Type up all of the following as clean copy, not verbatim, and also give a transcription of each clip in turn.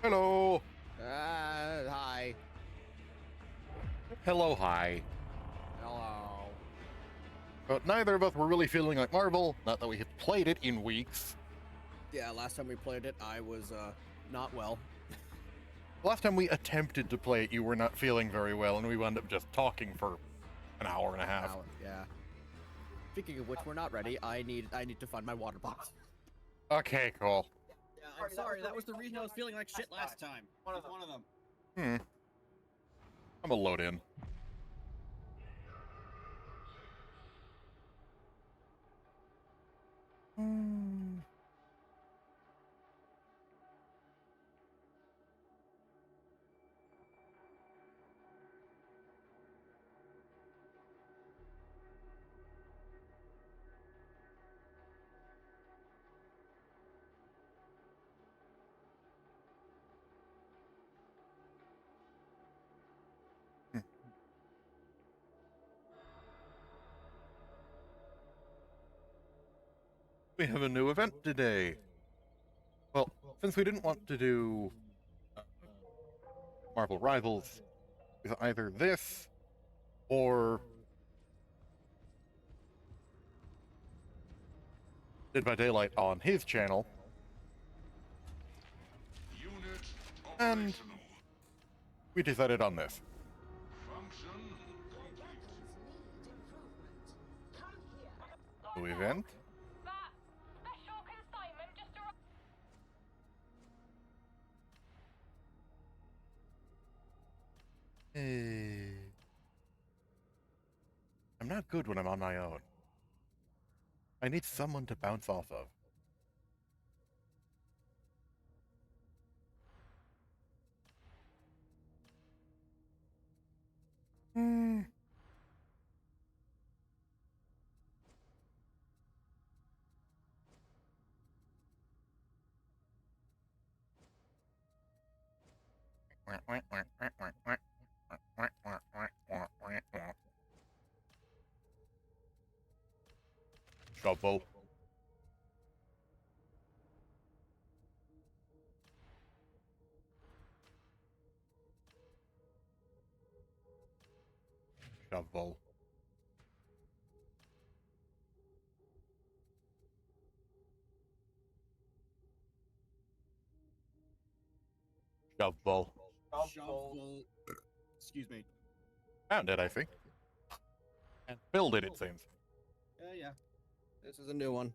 Hello. Hi. Hello, hi. Hello. But neither of us were really feeling like Marvel, not that we have played it in weeks. Yeah, last time we played it, I was, not well. Last time we attempted to play it, you were not feeling very well, and we wound up just talking for an hour and a half. Yeah. Speaking of which, we're not ready. I need to find my water box. Okay, cool. Yeah, I'm sorry. That was the reason I was feeling like shit last time. One of them. I'm gonna load in. We have a new event today. Well, since we didn't want to do Marvel Rivals, it's either this or Dead by Daylight on his channel, and we decided on this. New event. I'm not good when I'm on my own. I need someone to bounce off of. Shovel. Shovel. Shovel. Shovel. Excuse me. Found it, I think. And filled it, it seems. Yeah. This is a new one.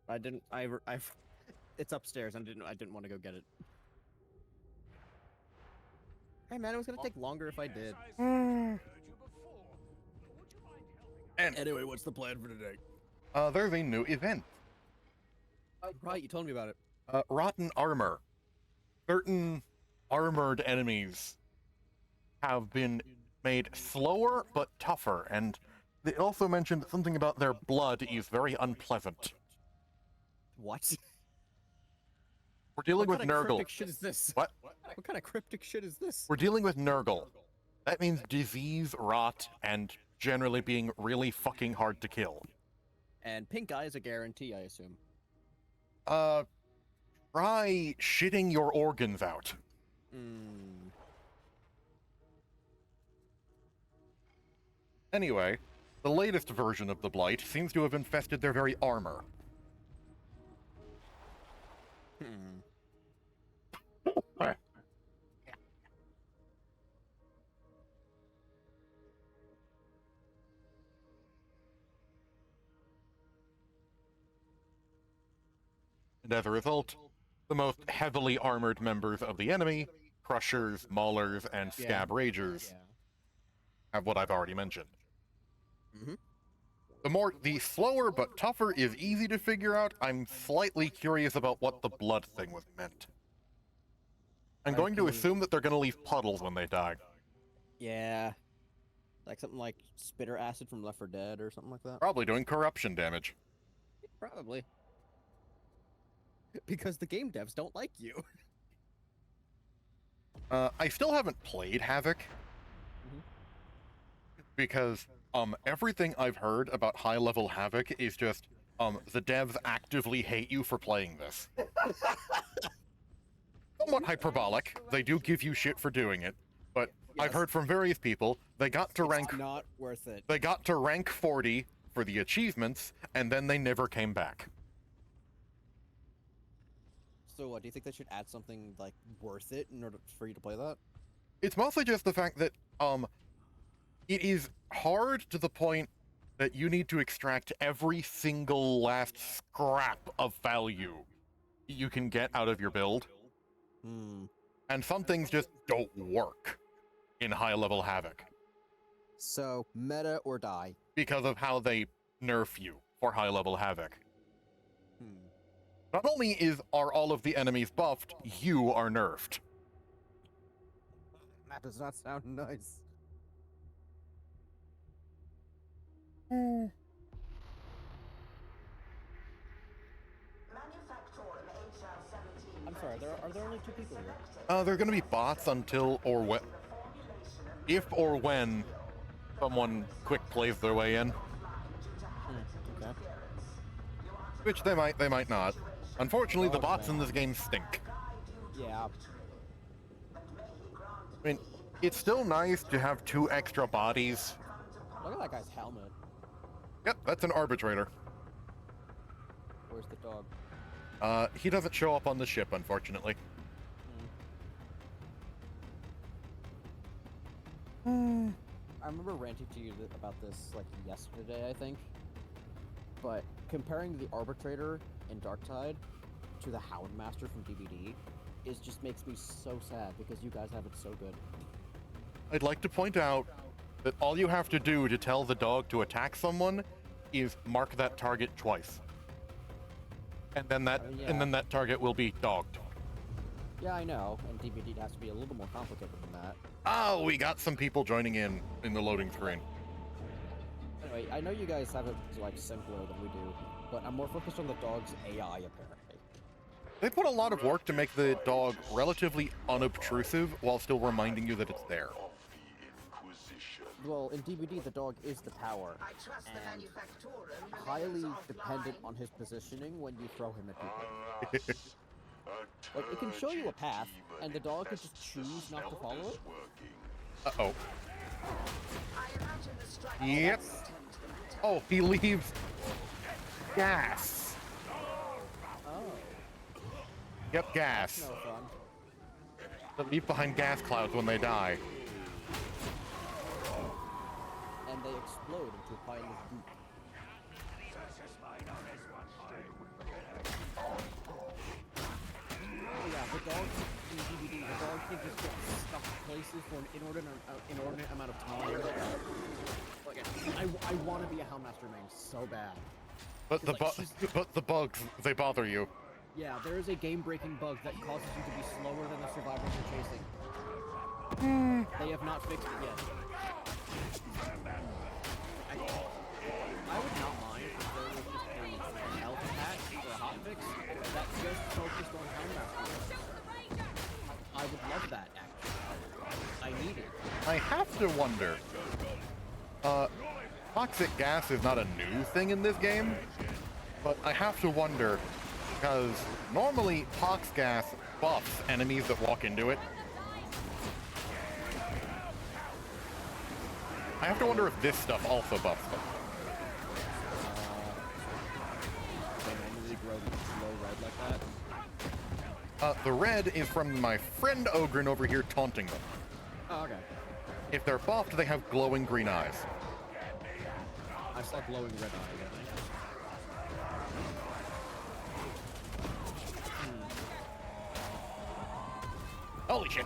I didn't. It's upstairs. I didn't want to go get it. Hey man, it was gonna take longer if I did. And Anyway, what's the plan for today? there's a new event. Right, you told me about it. Rotten armor. Certain armored enemies have been made slower but tougher, and they also mentioned something about their blood is very unpleasant. What? We're dealing with What kind of Nurgle. cryptic shit is this? What? What kind of cryptic shit is this? We're dealing with Nurgle. That means disease, rot, and generally being really fucking hard to kill. And pink eye is a guarantee, I assume. Try shitting your organs out. Anyway, the latest version of the Blight seems to have infested their very armor. And as a result, the most heavily armored members of the enemy, Crushers, Maulers, and Scab Ragers, have what I've already mentioned. The slower but tougher is easy to figure out. I'm slightly curious about what the blood thing was meant. I'm going to assume that they're going to leave puddles when they die. Yeah. Like something like spitter acid from Left 4 Dead or something like that? Probably doing corruption damage. Probably. Because the game devs don't like you. I still haven't played Havoc. Because everything I've heard about high-level Havoc is just the devs actively hate you for playing this. somewhat hyperbolic. They do give you shit for doing it, but I've Yes. heard from various people they got to rank It's not worth it. they got to rank 40 for the achievements, and then they never came back. So what, do you think they should add something like worth it in order for you to play that? It's mostly just the fact that it is hard to the point that you need to extract every single last scrap of value you can get out of your build, Hmm. and some things just don't work in high level Havoc So, meta or die? because of how they nerf you for high level Havoc. Hmm. Not only are all of the enemies buffed, you are nerfed. That does not sound nice. I'm sorry, are there only 2 people here? There are going to be bots until or when, if or when someone quick plays their way in, Okay. which they might not. Unfortunately, the bots in this game stink. Yeah. I mean, it's still nice to have 2 extra bodies. Look at that guy's helmet. Yep, that's an arbitrator. Where's the dog? He doesn't show up on the ship, unfortunately. I remember ranting to you about this like yesterday, I think. But comparing the Arbitrator in Darktide to the Houndmaster from DBD just makes me so sad because you guys have it so good. I'd like to point out that all you have to do to tell the dog to attack someone is mark that target twice. And then that target will be dogged. Yeah, I know, and DBD has to be a little more complicated than that. Oh, we got some people joining in the loading screen. Anyway, I know you guys have it like simpler than we do, but I'm more focused on the dog's AI apparently. They put a lot of work to make the dog relatively unobtrusive while still reminding you that it's there. Well, in DBD, the dog is the tower, and highly dependent on his positioning when you throw him at people. Like, it can show you a path, and the dog can just choose not to follow it. Uh-oh. Yep. Oh, he leaves gas. Oh, Yep, gas. no fun. They leave behind gas clouds when they die. And they explode into a pile of goop. Oh yeah, the dog in DVD, the dog can just get stuck places for an inordinate amount of time. Like, I want to be a Houndmaster main so bad. But the bugs, they bother you. Yeah, there is a game-breaking bug that causes you to be slower than the survivors you're chasing. They have not fixed it yet. I would not mind if there was just a health patch or a hotfix that just focused on Houndmaster. I would love that, actually. I need it. I have to wonder. Toxic gas is not a new thing in this game, but I have to wonder because normally tox gas buffs enemies that walk into it. I have to wonder if this stuff also buffs them. They normally glow red like that. The red is from my friend Ogren over here taunting them. Oh, okay. If they're buffed, they have glowing green eyes. I saw glowing red eyes, I think. Holy shit!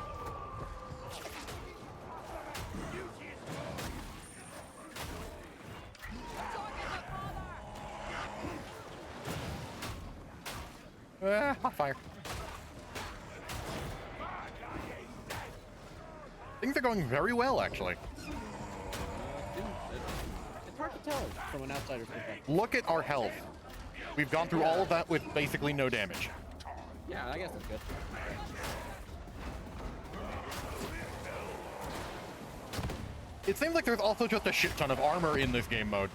Hot fire. Things are going very well, actually. It's hard to tell from an outsider's perspective. Look at our health. We've gone through all of that with basically no damage. Yeah, I guess that's good. It seems like there's also just a shit ton of armor in this game mode.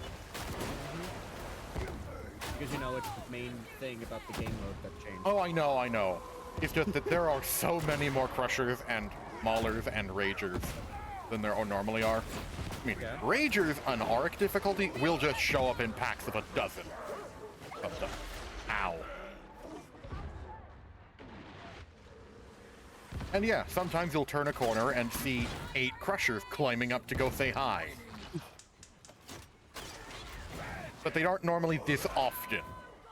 Because, you know, it's the main thing about the game mode that changed. Oh, I know. It's just that there are so many more Crushers and Maulers and Ragers than there normally are. I mean, Okay. Ragers on Auric difficulty will just show up in packs of a dozen. Ow. And yeah, sometimes you'll turn a corner and see 8 Crushers climbing up to go say hi. But they aren't normally this often. Know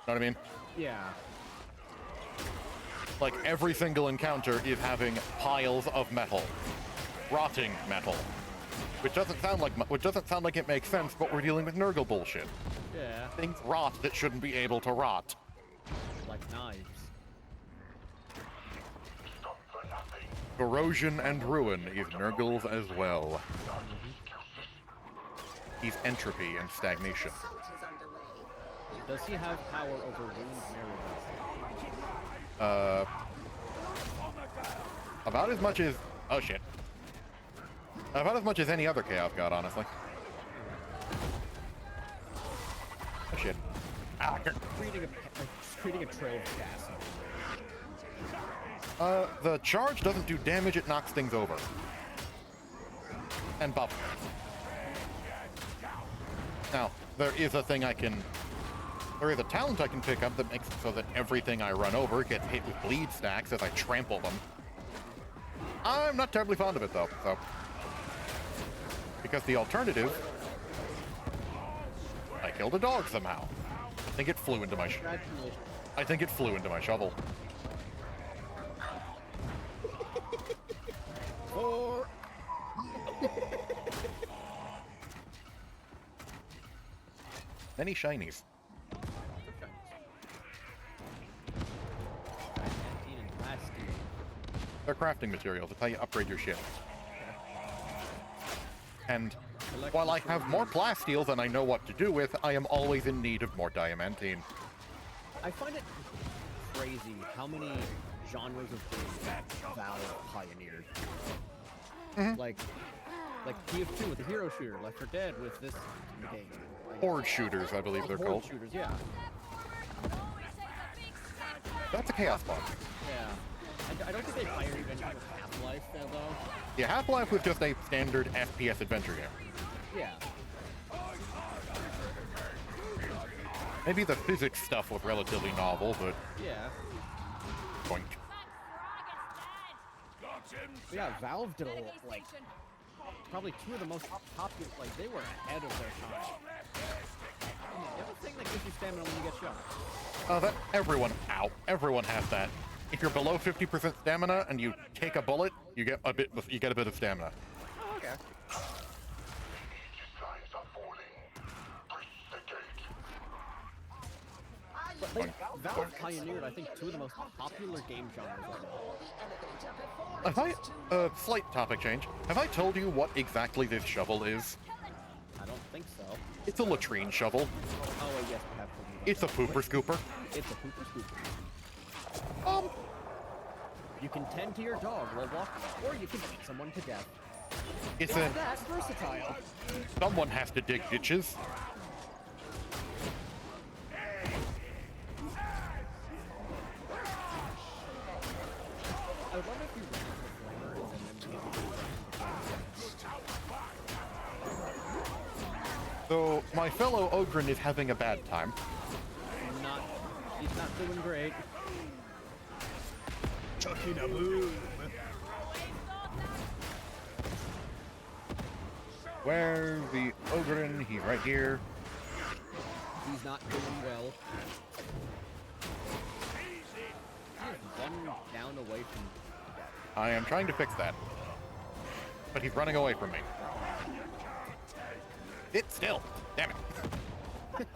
what I mean? Yeah. Like, every single encounter is having piles of metal. Rotting metal. Which doesn't sound like it makes sense, but we're dealing with Nurgle bullshit. Yeah. Things rot that shouldn't be able to rot. Like knives. Corrosion and ruin is Nurgles as well. He's entropy and stagnation. Does he have power over wound mirrors? About as much as... Oh, shit. About as much as any other Chaos God, honestly. Oh, shit. Ah, Creating a trail of gas. the charge doesn't do damage, it knocks things over. And buff. Now, there is a thing there is a talent I can pick up that makes it so that everything I run over gets hit with bleed stacks as I trample them. I'm not terribly fond of it, though, so... Because the alternative... I killed a dog somehow. I think it flew into my shovel. Many shinies. They're crafting materials. It's how you upgrade your ship. And while I have more plasteel than I know what to do with, I am always in need of more diamantine. I find it crazy how many genres of games that Valve pioneered. Like TF2 with the hero shooter, Left 4 Dead with this game. Like, Horde shooters, I believe they're Horde called. shooters, yeah. That's a chaos bomb. Yeah. I don't think they pioneered anything with Half-Life, though. Yeah, Half-Life was just a standard FPS adventure game. Yeah. Maybe the physics stuff was relatively novel, but... Yeah. Boink. But yeah, Valve did probably two of the most popular, they were ahead of their time. You have a thing that gives you stamina when you get shot. Everyone has that. If you're below 50% stamina and you take a bullet, you get a bit of stamina. Oh, okay. But Valve pioneered, I think, two of the most popular game genres right now. Slight topic change. Have I told you what exactly this shovel is? I don't think so. It's a latrine shovel. Oh, wait, yes, we have told you It's a pooper scooper. It's a pooper scooper. You can tend to your dog while walking, or you can beat someone to death. It's That's versatile. Someone has to dig ditches. I would love if you ran the flamers and then So, my fellow Ogren is having a bad time. He's not doing great. Chucking a boom. Where's the Ogren? He's right here. He's not doing well. He's one down away from death. I am trying to fix that. But he's running away from me. Sit still. Damn it.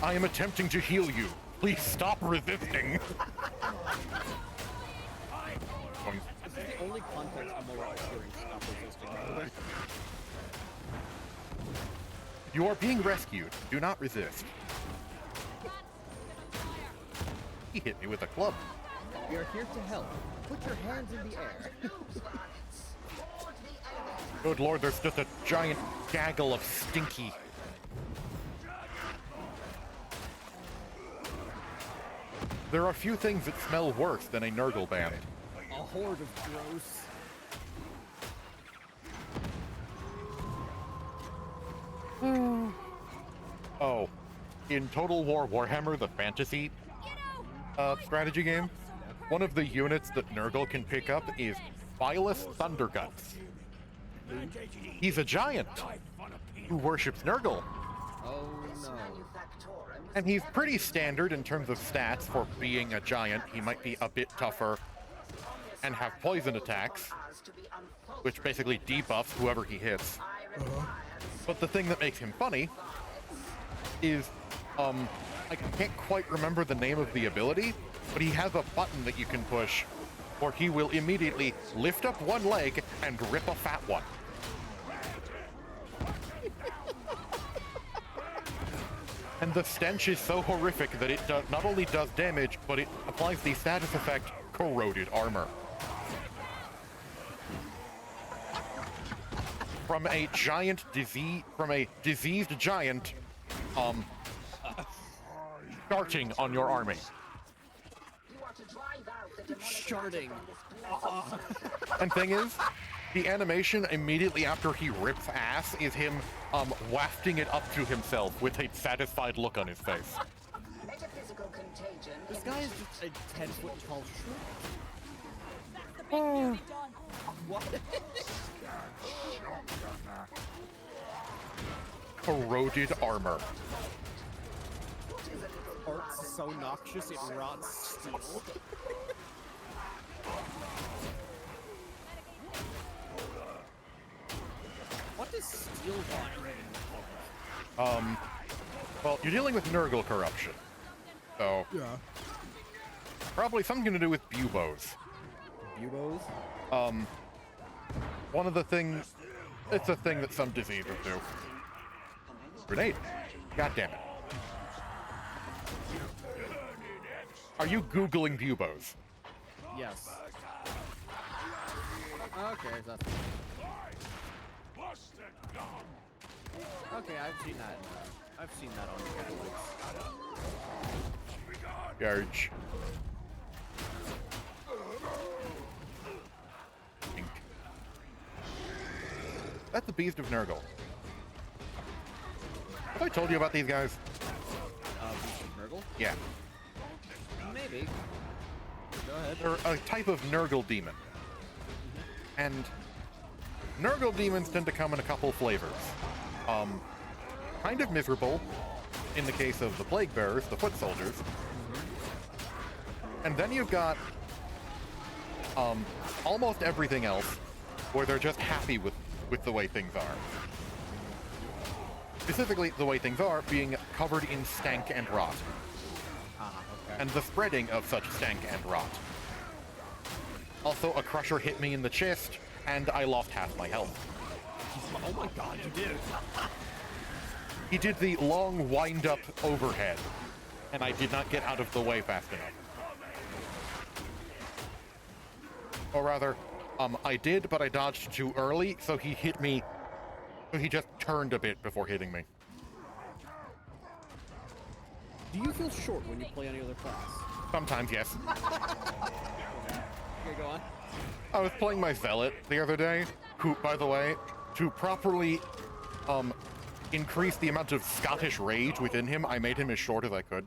I am attempting to heal you. Please stop resisting. This is the only context I'm aware of hearing stop resisting. You are being rescued. Do not resist. He hit me with a club. We are here to help. Put your hands in the air. Good lord, there's just a giant gaggle of stinky. There are few things that smell worse than a Nurgle band. A horde of gross. Oh, in Total War Warhammer, the fantasy strategy game, one of the units that Nurgle can pick up is Phyllis Thunderguts. He's a giant who worships Nurgle. Oh no. And he's pretty standard in terms of stats for being a giant. He might be a bit tougher and have poison attacks, which basically debuffs whoever he hits. But the thing that makes him funny is, I can't quite remember the name of the ability, but he has a button that you can push, or he will immediately lift up one leg and rip a fat one. And the stench is so horrific that it not only does damage, but it applies the status effect Corroded Armor. From a diseased giant, starting on your army. Sharding. And thing is, the animation immediately after he rips ass is him wafting it up to himself with a satisfied look on his face. This guy is just a 10-foot tall shrimp. Oh. What? Corroded Armor. Art's so noxious it rots steel. What does steel rot mean? Well, you're dealing with Nurgle corruption. So, Yeah. probably something to do with buboes. Buboes? One of the things, it's a thing that some diseases do. Grenade. God damn it. Are you Googling buboes? Yes. Okay, that's... Okay, I've seen that. I've seen that on the Garge. Ink. That's the Beast of Nurgle. Have I told you about these guys? Beast of Nurgle? Yeah. Maybe. Go ahead. They're a type of Nurgle demon. And Nurgle demons tend to come in a couple flavors. Kind of miserable, in the case of the Plague Bearers, the Foot Soldiers. And then you've got almost everything else, where they're just happy with the way things are. Specifically, the way things are being covered in stank and rot. Okay. And the spreading of such stank and rot. Also, a crusher hit me in the chest, and I lost half my health. Oh my god, you did! He did the long wind-up overhead, and I did not get out of the way fast enough. Or rather, I did, but I dodged too early, so he hit me. So he just turned a bit before hitting me. Do you feel short when you play any other class? Sometimes, yes. Okay, go on. I was playing my Zealot the other day, who, by the way, to properly increase the amount of Scottish rage within him, I made him as short as I could.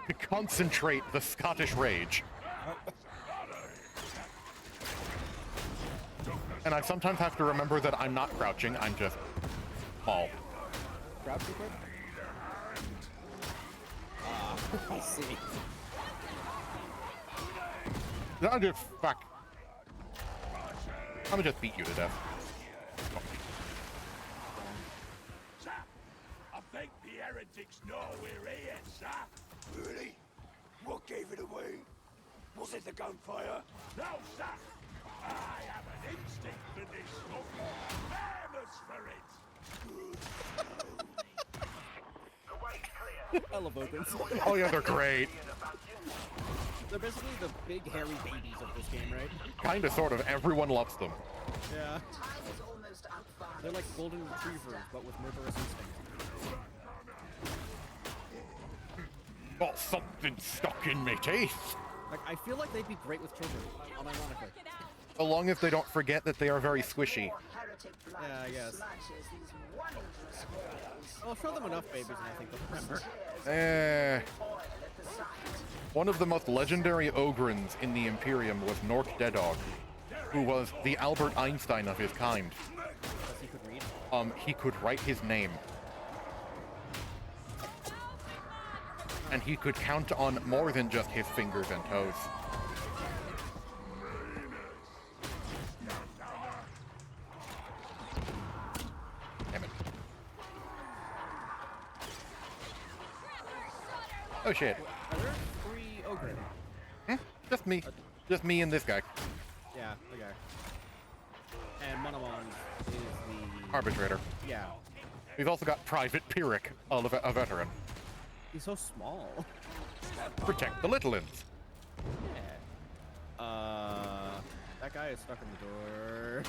To concentrate the Scottish rage. And I sometimes have to remember that I'm not crouching, I'm just small. Grab you quick? I see. I'll just, fuck. I'm gonna just beat you to death. Sir, I think the heretics know we're here, sir. Really? What gave it away? Was it the gunfire? No, sir. I have an instinct for this stuff. Famous for it. I love opens. Oh yeah, they're great. They're basically the big hairy babies of this game, right? Kinda, sort of. Everyone loves them. Yeah. They're like golden retrievers, but with murderous instinct. Got something stuck in my teeth. Like, I feel like they'd be great with children, unironically. So long as they don't forget that they are very squishy. Yeah, I guess. I'll show them enough babies and I think they'll remember. One of the most legendary ogrins in the Imperium was Nork Deadog, who was the Albert Einstein of his kind. Because he could read. He could write his name. And he could count on more than just his fingers and toes. Damn it. Oh shit. Are there 3 ogres? Just me. Just me and this guy. Yeah, okay. And Monomon is the... Arbitrator. Yeah. We've also got Private Pyrrhic, a veteran. He's so small. Protect the littlins. Yeah. That guy is stuck in the door.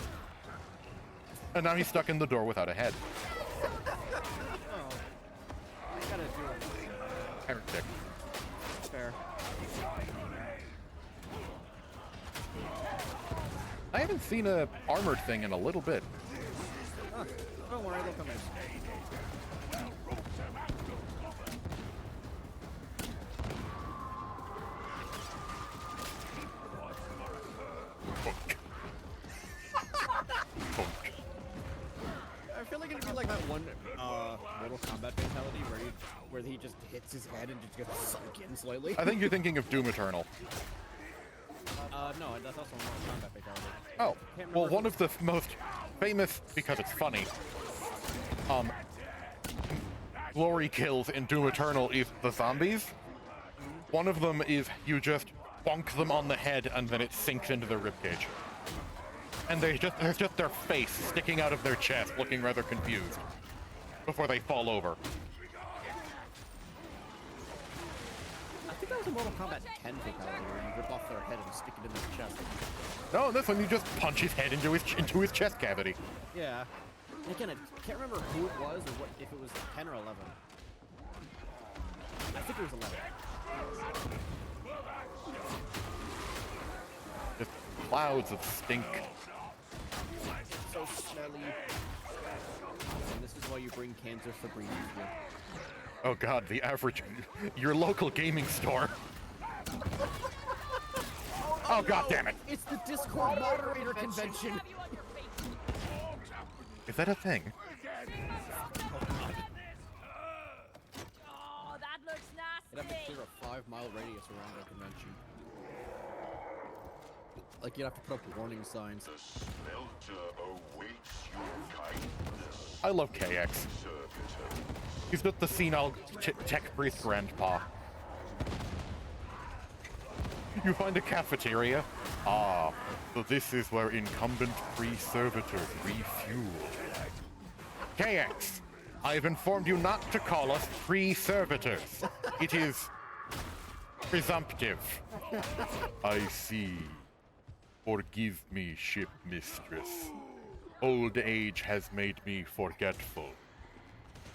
And now he's stuck in the door without a head. Oh. I gotta do it. Heretic. Fair. I haven't seen a armored thing in a little bit. Huh. Don't worry, they'll come in. I feel like it'd be like that one Mortal Kombat fatality where he just hits his head and just gets sunk in slightly. I think you're thinking of Doom Eternal. No, that's also a Mortal Kombat fatality. Oh, Can't well, remember one of the most famous, because it's funny, glory kills in Doom Eternal is the zombies. One of them is you just bonk them on the head and then it sinks into their ribcage. And there's just their face sticking out of their chest, looking rather confused, before they fall over. I think that was a Mortal Kombat 10 fatality where you rip off their head and stick it in their chest. No, in this one you just punch his head into his chest cavity. Yeah. And again, I can't remember who it was or what, if it was 10 or 11. I think it was 11. Just clouds of stink. So smelly. And this is why you bring Kansas for breeding here. Oh god, your local gaming store. Oh god damn it! It's the Discord moderator convention. Is that a thing? Oh, that looks You'd have to nasty. clear a 5-mile radius around the convention. Like, you'd have to put up warning signs. The smelter awaits your kindness, I love KX. servitor. He's just the senile tech priest grandpa. You find a cafeteria? Ah, so this is where incumbent pre-servitors refuel. KX, I've informed you not to call us pre-servitors. It is presumptive. I see. Forgive me, ship mistress. Old age has made me forgetful.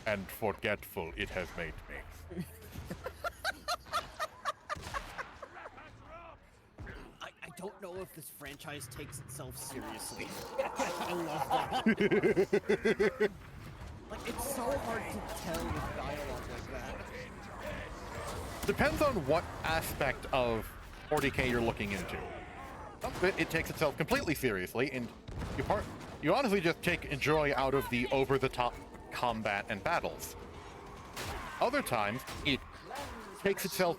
And forgetful it has made me. I don't know if this franchise takes itself seriously. I love that. Like, it's so hard to tell with dialogue like that. Depends on what aspect of 40K you're looking into. Some of it takes itself completely seriously, and you honestly just take joy out of the over-the-top combat and battles. Other times, it takes itself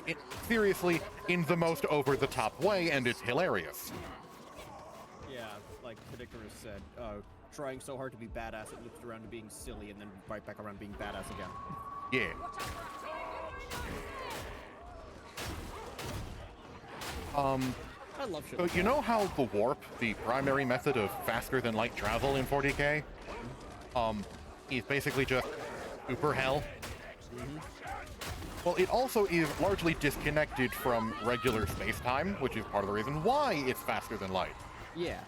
seriously in the most over-the-top way, and it's hilarious. Yeah, like Predictorus said, trying so hard to be badass, it loops around to being silly, and then right back around to being badass again. Yeah. I love shit. So Like you know how the warp, the primary method of faster-than-light travel in 40K, is basically just super hell? Well, it also is largely disconnected from regular space-time, which is part of the reason why it's faster than light. Yeah.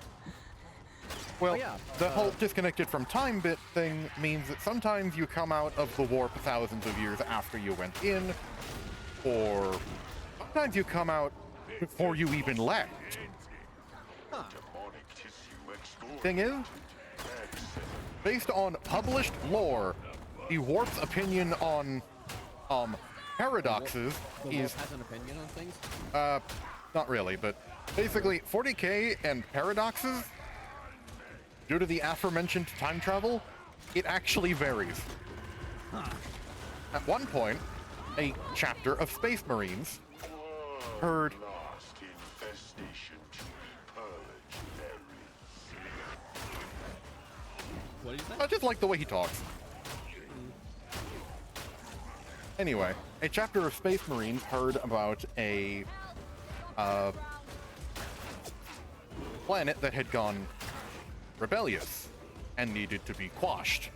Well, Oh, yeah. the whole disconnected from time bit thing means that sometimes you come out of the warp thousands of years after you went in, or sometimes you come out before you even left. Huh. Thing is, based on published lore, the warp's opinion on paradoxes The is Warp has an opinion on things? not really, but basically 40k and paradoxes, due to the aforementioned time travel, it actually varies. At one point, a chapter of Space Marines heard What did you say? I just like the way he talks. Anyway, a chapter of Space Marines heard about a planet that had gone rebellious and needed to be quashed.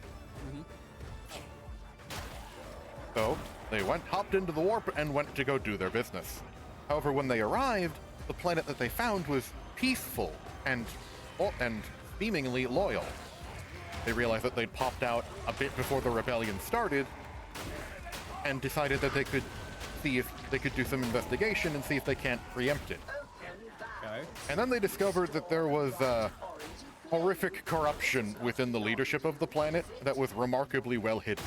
So they hopped into the warp and went to go do their business. However, when they arrived, the planet that they found was peaceful and seemingly loyal. They realized that they'd popped out a bit before the rebellion started and decided that they could see if they could do some investigation and see if they can't preempt it. Okay. And then they discovered that there was horrific corruption within the leadership of the planet that was remarkably well hidden.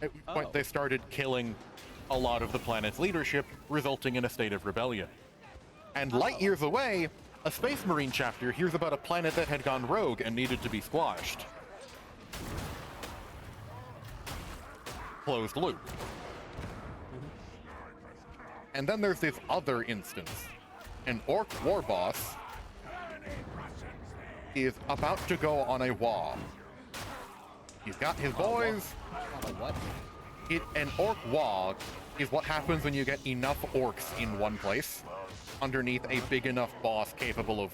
At which point they started killing a lot of the planet's leadership, resulting in a state of rebellion. And light years away, a Space Marine chapter hears about a planet that had gone rogue and needed to be squashed. Closed loop. And then there's this other instance. An orc war boss is about to go on a WoW. He's got his boys. What? An orc WoW is what happens when you get enough orcs in one place underneath a big enough boss capable of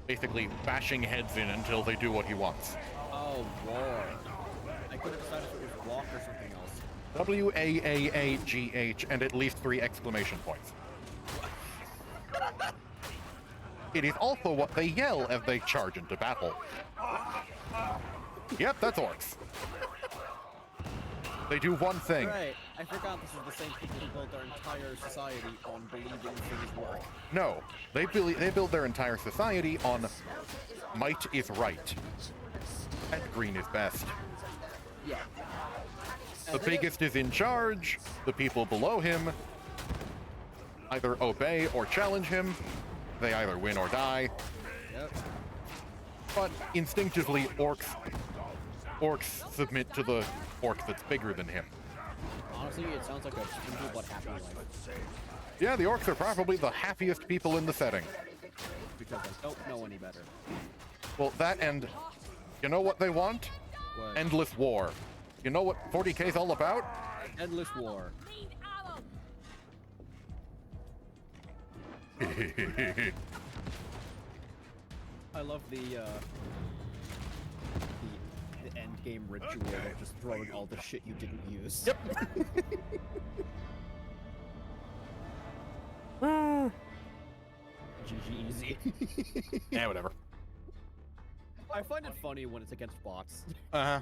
basically bashing heads in until they do what he wants. Oh, war. I could have decided if it was walk or something else. WAAAGH and at least 3 exclamation points. It is also what they yell as they charge into battle. Yep, that's orcs. They do one thing. Right. I forgot this is the same people who built their entire society on believing things work. No, they build their entire society on might is right. And green is best. Yeah. The biggest is in charge. The people below him either obey or challenge him. They either win or die. Yep. But instinctively, orcs submit to the orc that's bigger than him. Honestly, it sounds like a simple but happy life. Yeah, the orcs are probably the happiest people in the setting. Because I don't know any better. Well, that and you know what they want? What? Endless war. You know what 40k is all about? Endless war. I love the end game ritual of just throwing all the shit you didn't use. Yep. GG easy. Yeah, whatever. I find it funny when it's against bots. Uh-huh.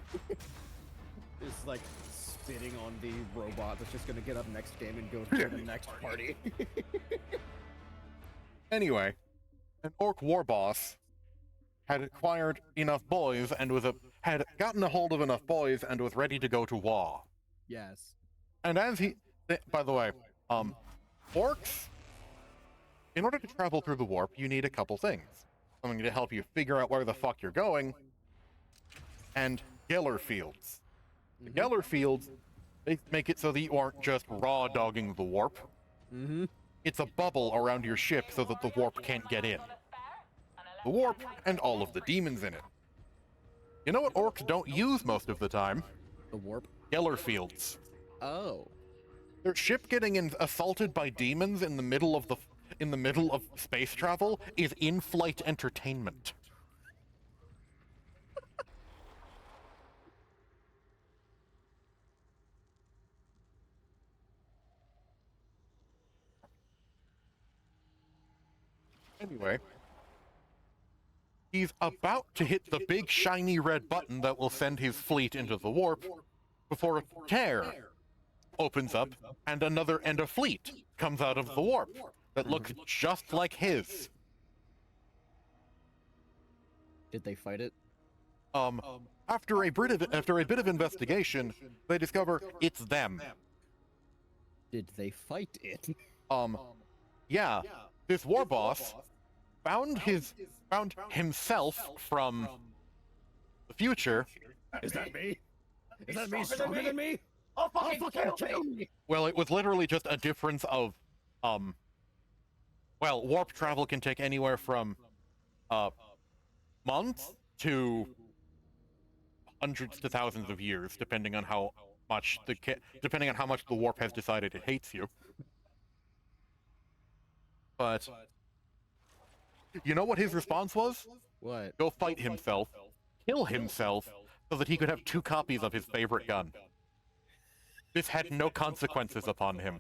It's like spitting on the robot that's just gonna get up next game and go to the next party. Anyway, an orc war boss had acquired enough boys and had gotten a hold of enough boys and was ready to go to war. Yes. And by the way, orcs, in order to travel through the warp, you need a couple things. Something to help you figure out where the fuck you're going, and Geller fields. The Geller fields, they make it so that you aren't just raw dogging the warp. Mm-hmm. It's a bubble around your ship so that the warp can't get in. The warp and all of the demons in it. You know what orcs don't use most of the time? The warp? Geller fields. Oh. Their ship getting assaulted by demons in the middle of space travel is in-flight entertainment. Anyway, he's about to hit the big shiny red button that will send his fleet into the warp before a tear opens up, and a fleet comes out of the warp that looks just like his. Did they fight it? After a bit of investigation, they discover it's them. Did they fight it? Yeah, this war boss found himself from the future. Is that me? Is that me stronger than me? I'll fucking kill you! Well, it was literally just a difference of, well, warp travel can take anywhere from, months to hundreds to thousands of years, depending on how much the warp has decided it hates you. But you know what his response was? What? Go fight himself, kill himself, so that he could have 2 copies of his favorite gun. This had no consequences upon him.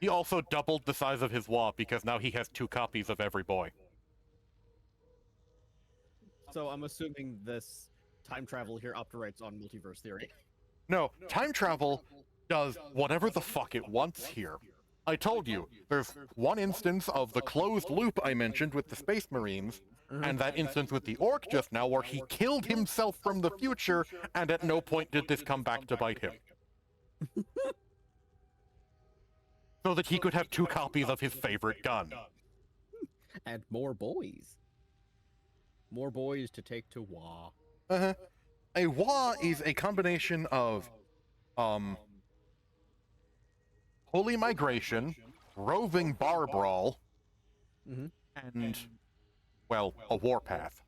He also doubled the size of his wall because now he has 2 copies of every boy. So I'm assuming this time travel here operates on multiverse theory. No, time travel does whatever the fuck it wants here. I told you, there's one instance of the closed loop I mentioned with the Space Marines, and that instance with the Orc just now where he killed himself from the future, and at no point did this come back to bite him. So that he could have 2 copies of his favorite gun. And more boys. More boys to take to Wa. Uh-huh. A Wa is a combination of, holy migration, roving bar brawl, and, well, a warpath.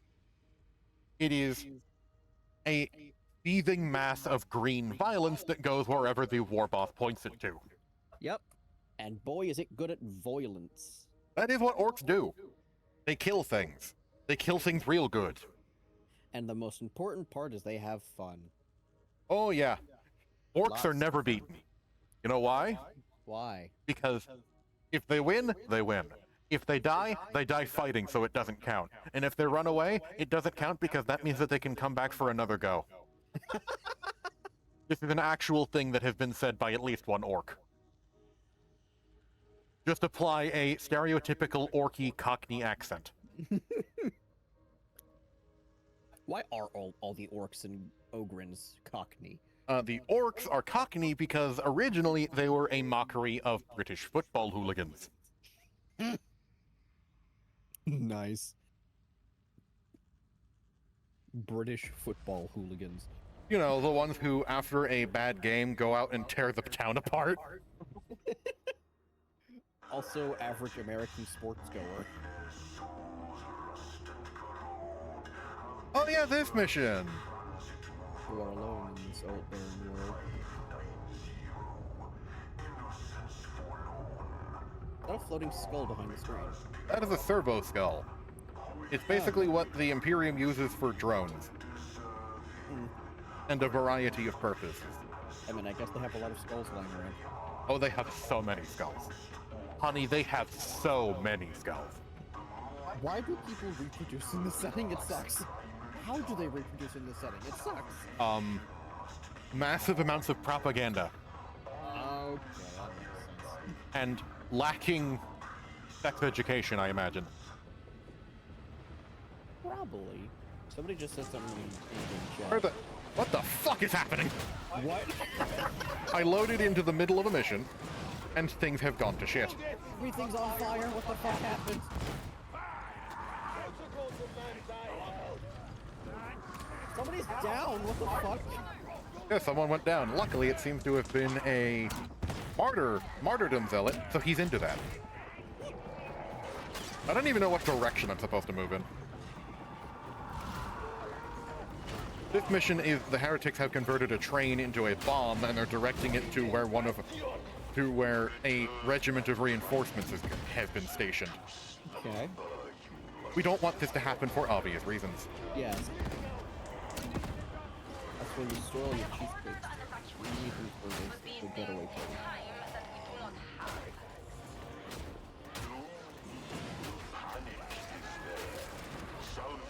It is a seething mass of green violence that goes wherever the war boss points it to. Yep. And boy, is it good at violence. That is what orcs do. They kill things. They kill things real good. And the most important part is they have fun. Oh yeah. Orcs Lots are never beaten. You know why? Why? Because if they win, they win. If they die fighting, so it doesn't count. And if they run away, it doesn't count because that means that they can come back for another go. This is an actual thing that has been said by at least one orc. Just apply a stereotypical orky Cockney accent. Why are all the orcs and ogrins Cockney? The orcs are Cockney because originally they were a mockery of British football hooligans. Nice. British football hooligans. You know, the ones who, after a bad game, go out and tear the town apart. Also, average American sports goer. Oh yeah, this mission! Who are alone in this old barren world. Is that a floating skull behind the screen? That is a servo skull. It's basically what the Imperium uses for drones. And a variety of purposes. I mean, I guess they have a lot of skulls lying around. Oh, they have so many skulls. Honey, they have so many skulls. Why do people reproduce in this setting? It sucks. How do they reproduce in this setting? It sucks. Massive amounts of propaganda. Okay, that makes sense. And lacking sex education, I imagine. Probably. Somebody just said something in chat. Where the... What the fuck is happening? What? I loaded into the middle of a mission, and things have gone to shit. Everything's on fire. What the fuck happened? Somebody's down. What the fuck? Yeah, someone went down. Luckily, it seems to have been a martyrdom zealot, so he's into that. I don't even know what direction I'm supposed to move in. This mission is the heretics have converted a train into a bomb, and they're directing it to where a regiment of reinforcements has been stationed. Okay. We don't want this to happen for obvious reasons. Yes. That's where you store all your cheesecakes. You need them for the getaway train.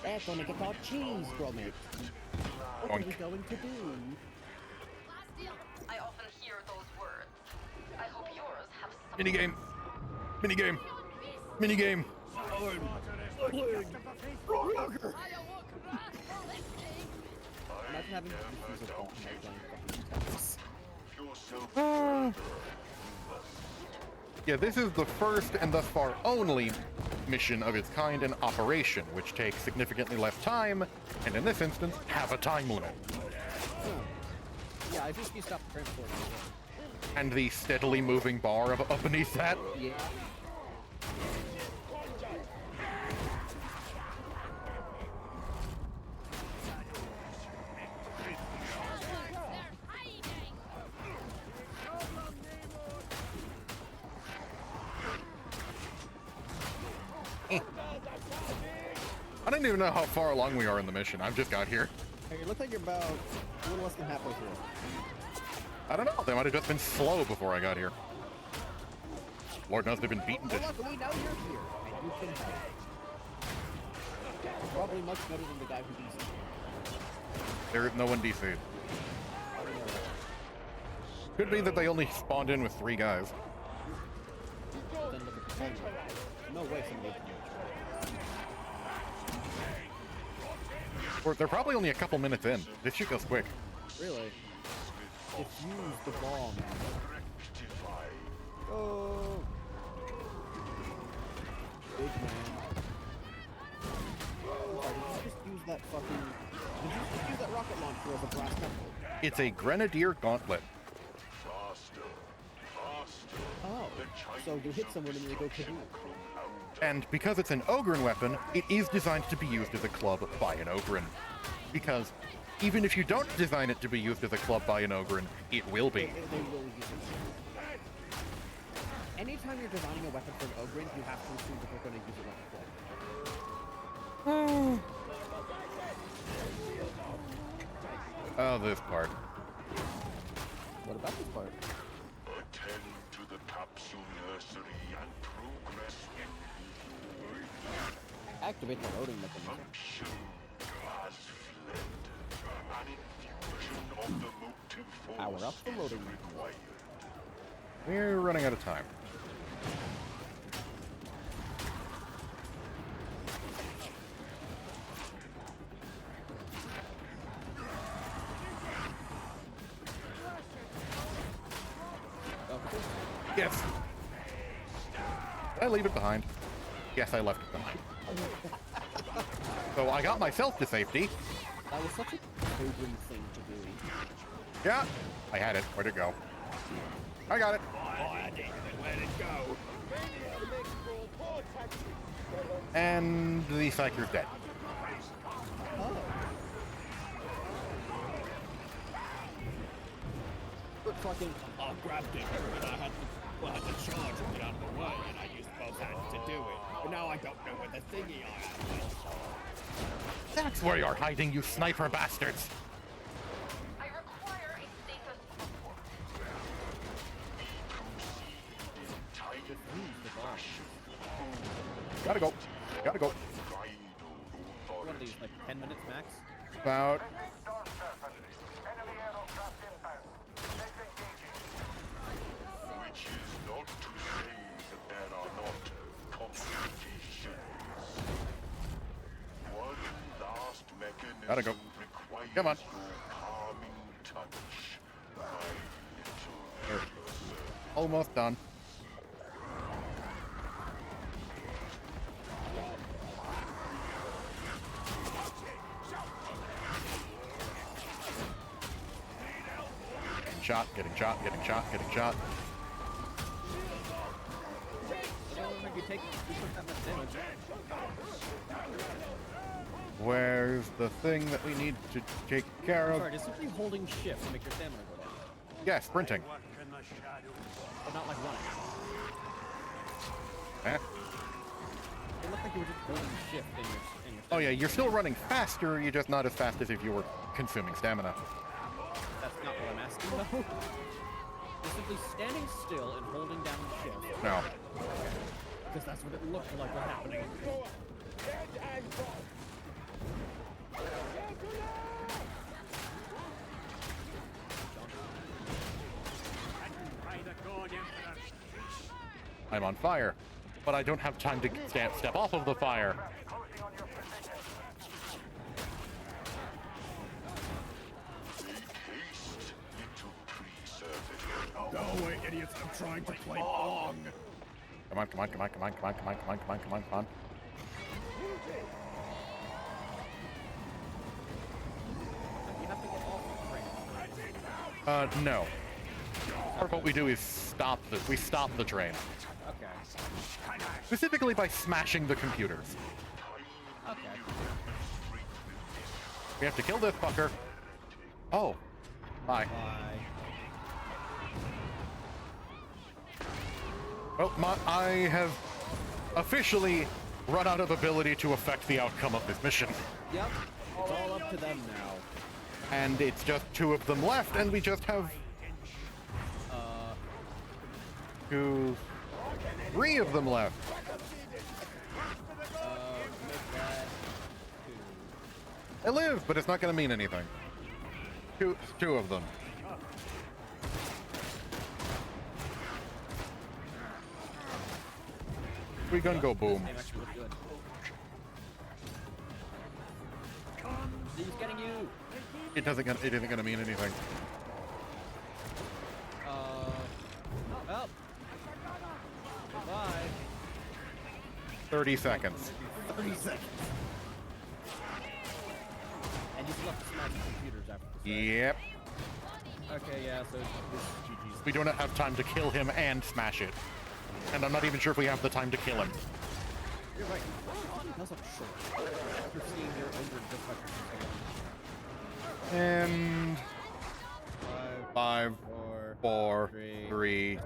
They're gonna get our cheese from it. What are we Boink. going to do? I often hear those words. I hope yours have some. Minigame. Minigame. Minigame. Imagine having to defuse a bomb by playing fucking Tetris. Yeah, this is the first and thus far only mission of its kind in operation, which takes significantly less time, and in this instance, have a time limit. Yeah, I think you stopped transporting. And the steadily moving bar up beneath that. Yeah. I don't even know how far along we are in the mission. I've just got here. Hey, it looks like you're about a little less than halfway through. I don't know. They might have just been slow before I got here. Lord knows they've been beaten to... Oh, look, we know you're here, and you can help. Probably much better than the guy who beats you. There is no one DC'd. Could be that they only spawned in with 3 guys. Then look at the time. No way somebody can. Or they're probably only a couple minutes in. This shit goes quick. Really? Defuse the bomb. Oh! Big man. Sorry, did you just use that fucking... Did you just use that rocket launcher as a blast chemical? It's a Grenadier Gauntlet. Oh. So you hit someone and they go kaboom. And because it's an Ogren weapon, it is designed to be used as a club by an Ogren. Because even if you don't design it to be used as a club by an Ogren, it will be. They will use it. Anytime you're designing a weapon for an Ogren, you have to assume that they're going to use it like a club. Oh, this part. What about this part? Attend to the capsule nursery and progress. Activate the loading mechanism. Function has fled. An infusion of the motive force Power up the loading is mechanism. required. We're running out of time. Okay. Yes. Did I leave it behind? Yes, I left it behind. So I got myself to safety. That was such a Ogren thing to do. Yeah, I had it. Where'd it go? I got it. Where'd it go? And the Psyker's dead. Oh. But fucking, I grabbed it, and I had to charge and get out of the way, and I used both hands to do it. But now I don't know where the thingy I had was. That's where you're hiding, you sniper bastards. I require a status report. defuse the bomb. Gotta go. Gotta go. What are these, like 10 minutes max? About... Which is not to say that there are not complications. One last mechanism Gotta go. requires Come on. your calming touch, my little There. Almost done. Getting shot, getting shot, getting shot, getting shot. I don't remember you took that much damage. Where's the thing that we need to take care of? Sorry, just simply holding shift to make your stamina go down. Yeah, sprinting. But not like running. Eh? It looked like you were just holding shift in your Oh yeah, you're still running faster, you're just not as fast as if you were consuming stamina. That's not what I'm asking though. You're simply standing still and holding down shift. No. Because that's what it looked like was happening. I'm on fire, but I don't have time to step off of the fire. Go away, idiots! I'm trying to play Bong! Come on, come on, come on, come on, come on, come on, come on, come on, come on, come on. You have to get off the train. No. Or what we do is we stop the train. Okay. Specifically by smashing the computers. Okay. We have to kill this fucker. Oh. Bye. Bye. Well, I have officially run out of ability to affect the outcome of this mission. Yep. It's all up to them now. And it's just 2 of them left, and we just have... 2... 3 of them left. Make that 2. I live, but it's not going to mean anything. Two of them. We gonna go boom. This game actually looked good. He's getting you! It isn't gonna mean anything. Well. Goodbye. 30 seconds. 30 seconds. And you still have to smash the computers after this. Right? Yep. Okay, yeah, so this is GG's. We don't have time to kill him and smash it. And I'm not even sure if we have the time to kill him. You're right. That's not short. After seeing your injured deflector. And... 5, 4, 3,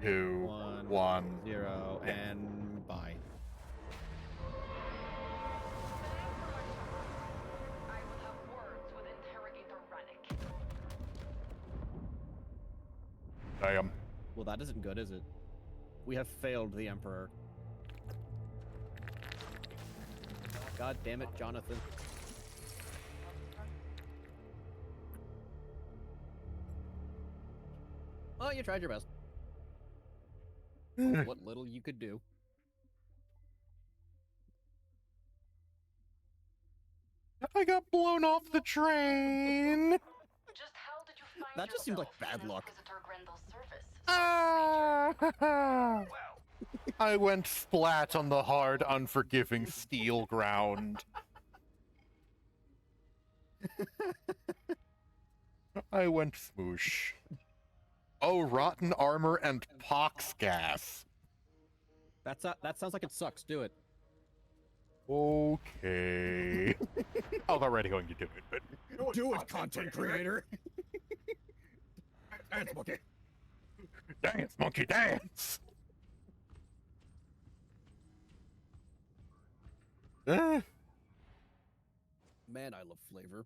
2, 1. 0, and bye. I will have words with Interrogator Rannick. Damn. Well, that isn't good, is it? We have failed the Emperor. God damn it, Jonathan. Oh, you tried your best. What little you could do. I got blown off the train. Just how did you find That just seemed like yourself bad in luck. Inquisitor Grendel's service? Ah! I went splat on the hard, unforgiving steel ground. I went smoosh. Oh, rotten armor and pox gas. That sounds like it sucks. Do it. Okay. I was already going to do it, but... Do it, content creator! Dance, monkey! Dance, monkey, dance! Man, I love flavor.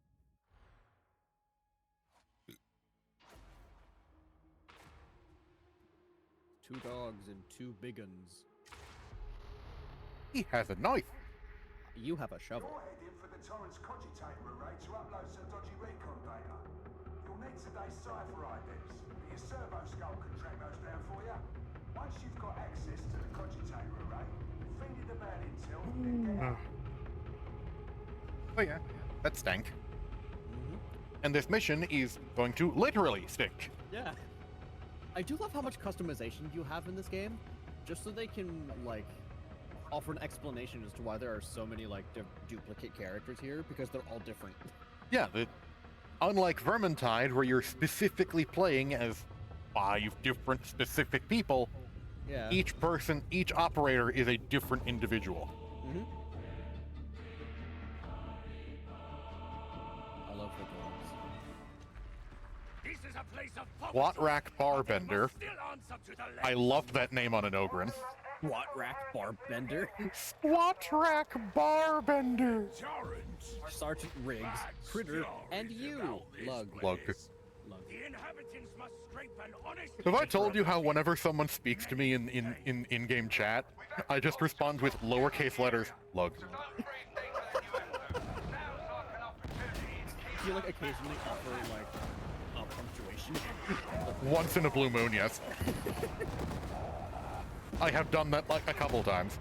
Two dogs and 2 big uns. He has a knife. You have a shovel. You're heading for the Torrance cogitator array to upload some dodgy recon data. You'll need today's cipher IDs, but your servo skull can track those down for you. Once you've got access to the cogitator array, feed it about intel, then get out. Oh yeah, that stank. And this mission is going to literally stink. Yeah. I do love how much customization you have in this game, just so they can, like, offer an explanation as to why there are so many, like, duplicate characters here, because they're all different. Yeah, unlike Vermintide, where you're specifically playing as 5 different specific people, Yeah. each operator is a different individual. Mm-hmm. I love the dogs. This is a place of Squat Rack Barbender. I loved that name on an Ogren. What rack barbender? Squat Rack Barbender. Sergeant Riggs, Critter, and you, Lug. Lug. The inhabitants must scrape an honest. Have I told you how whenever someone speaks to me in-game chat, I just respond with lowercase letters, Lug. Do you, like, occasionally offer, like, punctuation? Once in a blue moon, yes. I have done that like a couple times.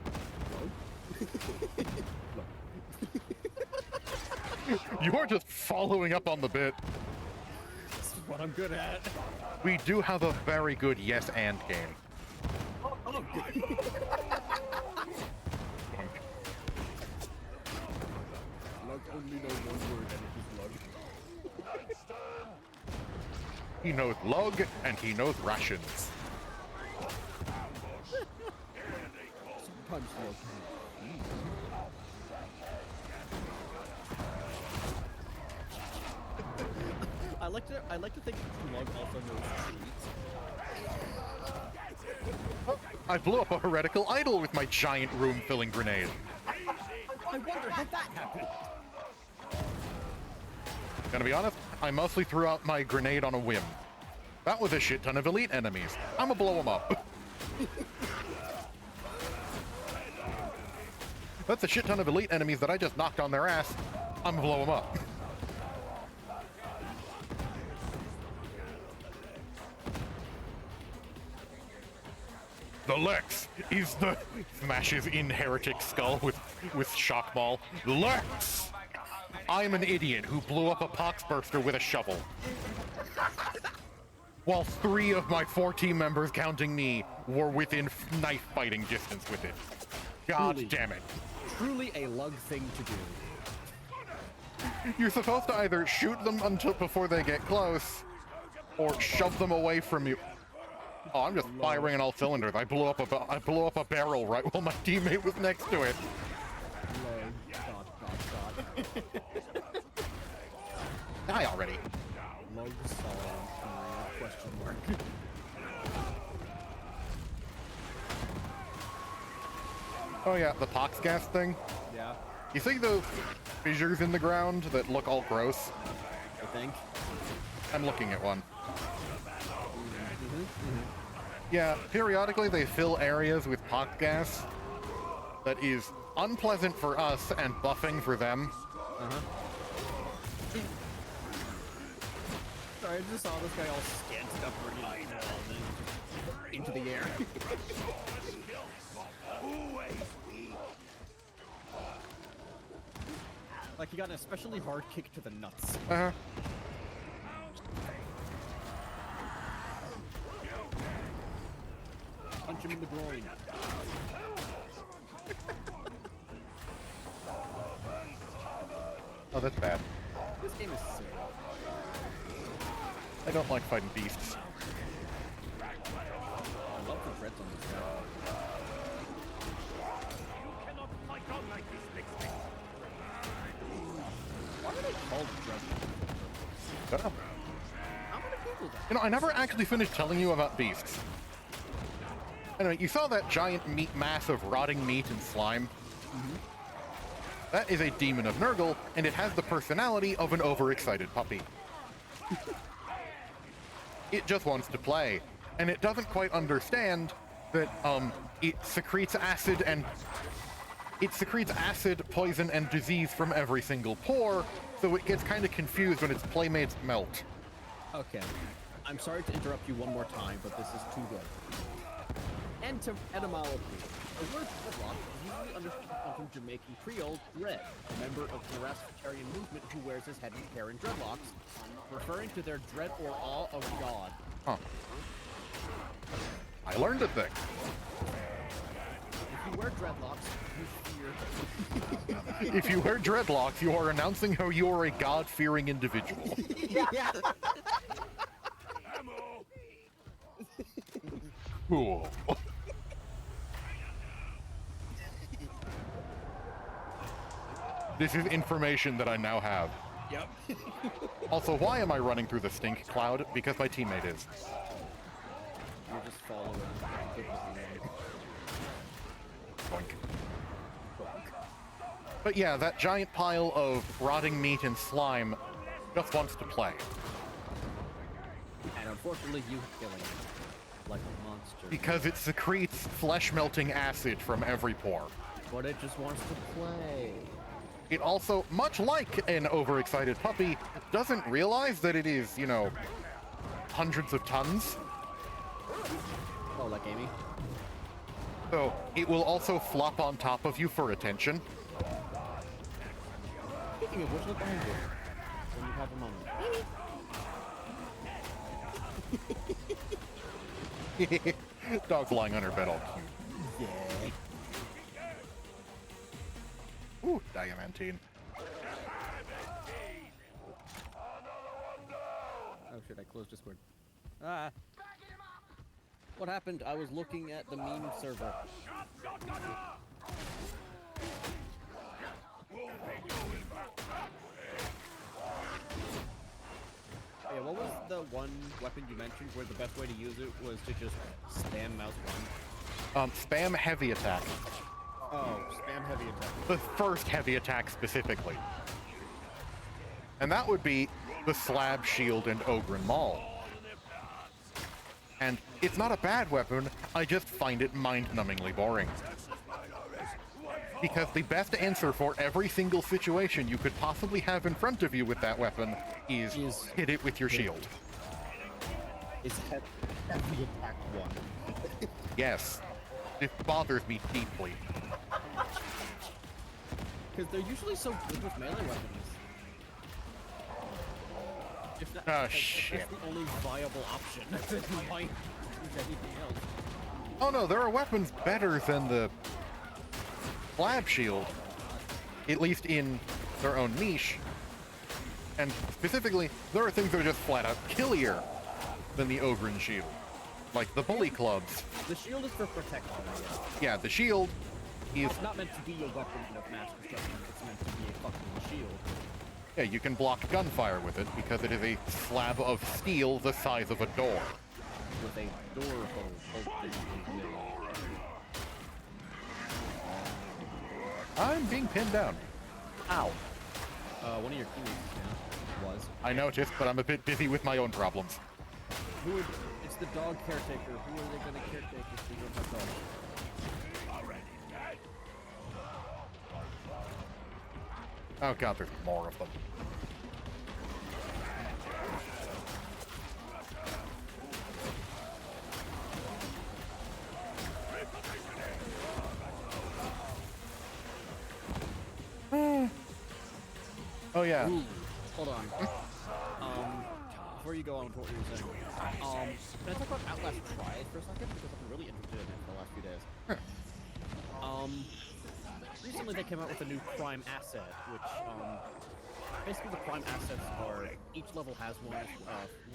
You are just following up on the bit. This is what I'm good at. We do have a very good yes and game. Oh, good. Lug only knows one word, and it is lug. He knows lug and he knows rations. Sometimes lug. I like to think lug also knows treats. I blew up a heretical idol with my giant room-filling grenade. I wonder how that happened. Gonna be honest, I mostly threw out my grenade on a whim. That was a shit ton of elite enemies. I'ma blow them up. That's a shit ton of elite enemies that I just knocked on their ass. I'ma blow them up. The Lex is the smashes in heretic skull with shock ball. Lex! I'm an idiot who blew up a poxburster with a shovel. While 3 of my 4 team members, counting me, were within knife fighting distance with it. God Truly. damn it. Truly a lug thing to do. You're supposed to either shoot them until before they get close, or shove them away from you. Oh, I'm just firing on all cylinders. I blew up a barrel right while my teammate was next to it. Die already. Lug solid question mark. Oh yeah, the pox gas thing. Yeah, You see those fissures in the ground that look all gross? I think. I'm looking at one. Yeah, periodically they fill areas with pox gas that is unpleasant for us and buffing for them. Sorry, I just saw this guy all scanted up really into the air. Like he got an especially hard kick to the nuts. Uh-huh. Punch him in the groin. Oh, that's bad. This game is simple. I don't like fighting beasts. I love the threats on this guy. Why are they called dreadnoughts? Shut up. How many people die? You know, I never actually finished telling you about beasts. Anyway, you saw that giant meat mass of rotting meat and slime? That is a demon of Nurgle, and it has the personality of an overexcited puppy. It just wants to play, and it doesn't quite understand that it secretes acid, poison, and disease from every single pore, so it gets kind of confused when its playmates melt. Okay. I'm sorry to interrupt you one more time, but this is too good. Etymology. The word dreadlock is usually understood to come from Jamaican Creole dread, a member of the Rastafarian movement who wears his head and hair in dreadlocks, referring to their dread or awe of God. Huh. I learned a thing. If you wear dreadlocks, you fear. If you wear dreadlocks, you are announcing how you are a God-fearing individual. Yeah. Cool. This is information that I now have. Yep. Also, why am I running through the stink cloud? Because my teammate is. You're just following. Boink. But yeah, that giant pile of rotting meat and slime just wants to play. And unfortunately, you kill him like a monster. Because it secretes flesh-melting acid from every pore. But it just wants to play. It also, much like an overexcited puppy, doesn't realize that it is, you know, hundreds of tons. Oh, like Amy? So it will also flop on top of you for attention. Speaking of which, look behind you when you have a moment. Dog's lying on her bed all cute. Yeah. Ooh, diamantine. Oh shit, I closed Discord. Ah. What happened? I was looking at the meme server. Yeah, what was the one weapon you mentioned where the best way to use it was to just spam mouse one? Spam heavy attack. Oh, spam heavy attack. The first heavy attack specifically. And that would be the Slab Shield and Ogren Maul. And it's not a bad weapon, I just find it mind-numbingly boring. Because the best answer for every single situation you could possibly have in front of you with that weapon is hit it with your shield. Is heavy attack one. Yes. It bothers me deeply. Because they're usually so good with melee weapons. If that, Oh, if shit. that's the only viable option, then why use anything else? Oh no, there are weapons better than the Slab Shield. At least in their own niche. And specifically, there are things that are just flat out killier than the Ogren Shield. Like the Bully Clubs. The shield is for protection, I guess. Yeah, the shield is... It's not meant to be a weapon of mass destruction, it's meant to be a fucking shield. Yeah, you can block gunfire with it because it is a slab of steel the size of a door. With a door hole open in the middle. I'm being pinned down. Ow. One of your teammates was. I noticed, but I'm a bit busy with my own problems. It's the dog caretaker. Who are they gonna caretake if they don't have dogs? Oh god, there's more of them. Oh yeah. Ooh, hold on. Before you go on with what you were saying, can I talk about Outlast Triad for a second? Because I've been really interested in it for the last few days. Recently they came out with a new prime asset, which, basically the prime assets are, each level has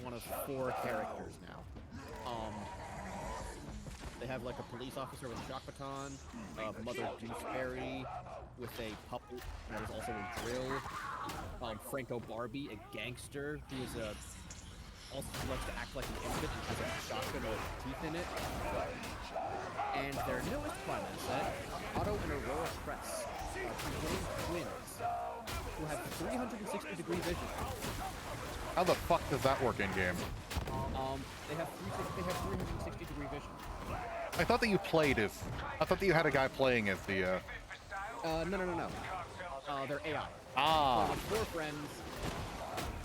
one of 4 characters now. They have like a police officer with a shock baton, Mother Gooseberry with a puppet, and there's also a drill, Franco Barbie, a gangster who is also likes to act like an infant and has a shotgun with teeth in it. And their newest prime asset, Otto and Aurora Cress, are twins who have 360-degree vision. How the fuck does that work in game? They have 360-degree vision. I thought that you played as... I thought that you had a guy playing as the, No. They're AI. Ah. 4 friends.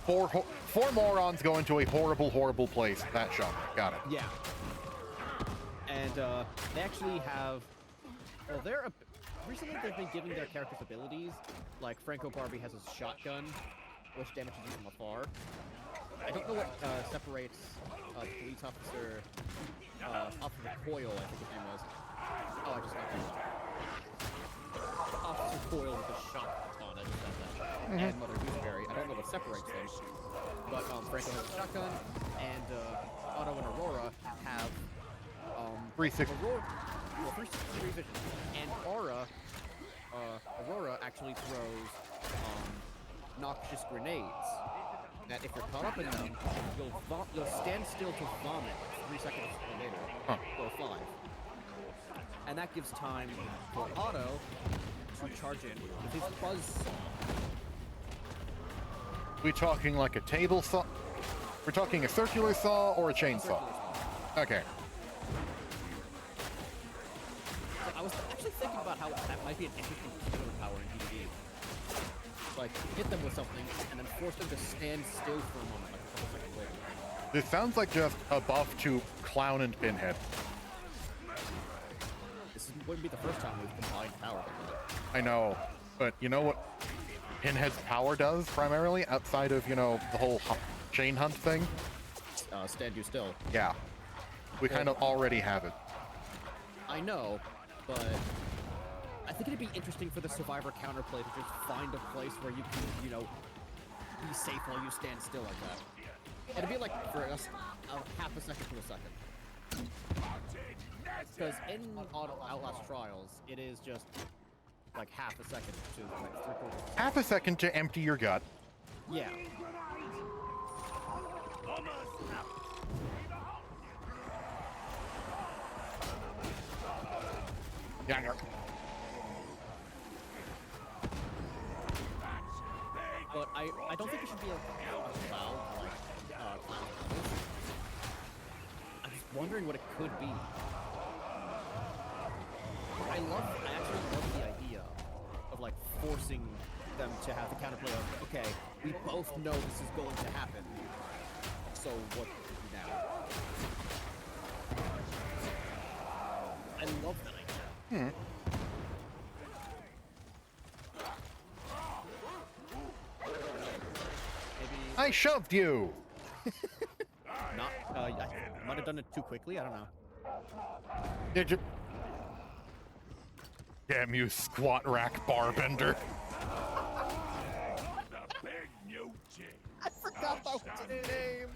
Four morons go into a horrible, horrible place. That genre. Got it. Yeah. And, they actually have... Well, recently they've been giving their characters abilities. Like, Franco Barbie has a shotgun, which damages you from afar. I don't know what, separates, police officer... Officer Coyle, I think his name was. Oh, I just got that. Officer Coyle with a shot baton, I just got that. And Mother Gooseberry. I don't know what separates them. But, Franco has a shotgun, and, Otto and Aurora have, 360. Aurora... Well, 360 vision. And Aurora actually throws, noxious grenades. That if you're caught up in them, you'll stand still to vomit 3 seconds later, or 5. And that gives time for Otto to charge in with his buzzsaw. We talking like a table saw? We're talking a circular saw or a chainsaw? Okay. I was actually thinking about how that might be an interesting killer power in DBD. Like, hit them with something, and then force them to stand still for a moment, like a couple seconds later. This sounds like just a buff to Clown and Pinhead. This wouldn't be the first time we've combined power like that. I know, but you know what Pinhead's power does primarily, outside of, you know, the whole chain hunt thing? Stand you still. Yeah. We kind of already have it. I know, but I think it'd be interesting for the survivor counterplay to just find a place where you can, you know, be safe while you stand still like that. It'd be like for us, half a second to a second. Because in Outlast Trials, it is just like half a second to like 3/4. Half a second to empty your gut. Yeah. Yeah, no. But I don't think it should be allowed like clown levels. I'm just wondering what it could be. I actually love the idea of like forcing them to have the counterplay of, okay, we both know this is going to happen, so what now? I love that idea. Maybe I shoved you! not. I might have done it too quickly. I don't know. Did you? Damn you, squat rack barbender. The big new chick. I forgot that was his name.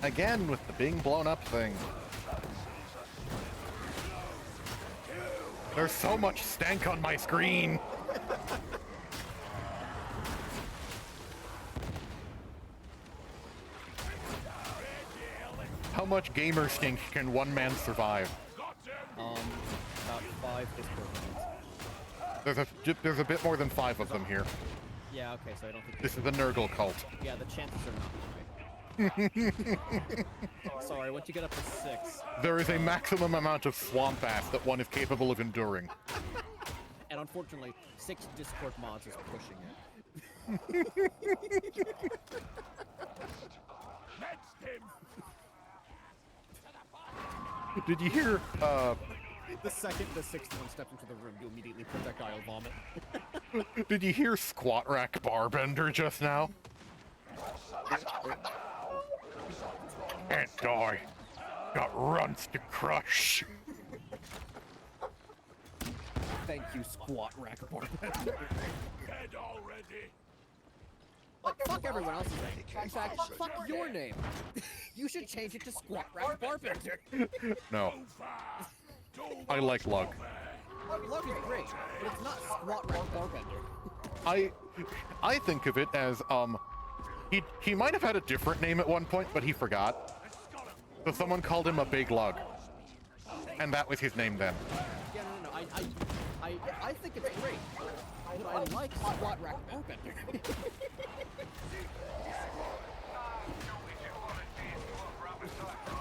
Again with the being blown up thing. There's so much stank on my screen. How much gamer stink can one man survive? About 5 Discord minutes. There's a bit more than 5 of them here. Yeah, okay, so I don't think. This is the Nurgle cult. Yeah, the chances are not high. Sorry, once you get up to 6, There is a maximum amount of swamp ass that one is capable of enduring. and unfortunately, 6 Discord mods is pushing it. Next him. Did you hear, The second the 6th one steps into the room, you immediately projectile vomit. did you hear squat rack barbender just now? Can't die. Got runts to crush. Thank you, squat rack barbender. Dead already. Like, fuck everyone else's name. In fact, fuck your name. You should change it to squat rack barbender. No, Too far. Too I like Lug. Lug is great, but it's not squat rack barbender. I think of it as, he might have had a different name at one point, but he forgot. So someone called him a big lug. And that was his name then. Yeah, no. I think it's great, but I like squat rack barbender.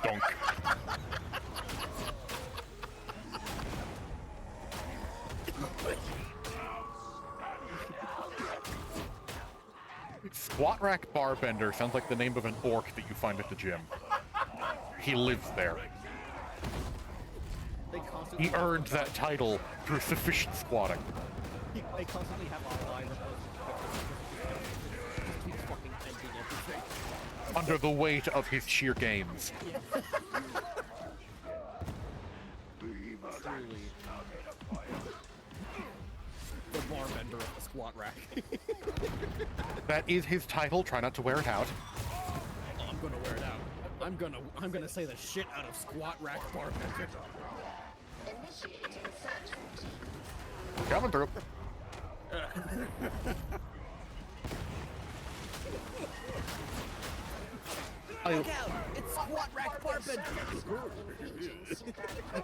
Donk. Squat rack barbender sounds like the name of an orc that you find at the gym. He lives there. They constantly He earned that title through sufficient squatting. They constantly have online just keep fucking ending everything. Under the weight of his sheer gains. Truly. The barbender of the squat rack. That is his title, try not to wear it out. I'm gonna wear it out. I'm gonna say the shit out of squat rack barbender. Initiating search routine. Coming through. Look out! It's squat rack barbender!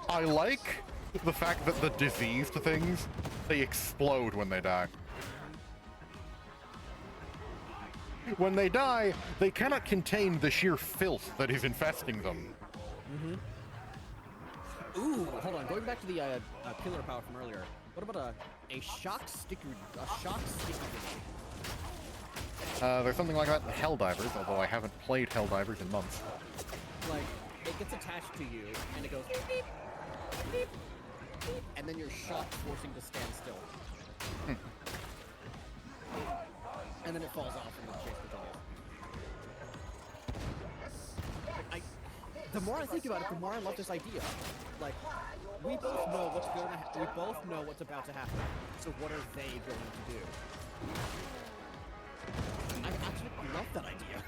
I like the fact that the diseased things, they explode when they die. When they die, they cannot contain the sheer filth that is infesting them. Ooh, hold on. Going back to the killer power from earlier. What about a shock sticker? A shock sticker grenade? There's something like that in Helldivers, although I haven't played Helldivers in months. Like, it gets attached to you, and it goes beep, beep, beep, beep, and then you're shocked, forcing to stand still. And then it falls off and then chase continues. The more I think about it, the more I love this idea. Like, we both know we both know what's about to happen. So what are they going to do? I actually love that idea.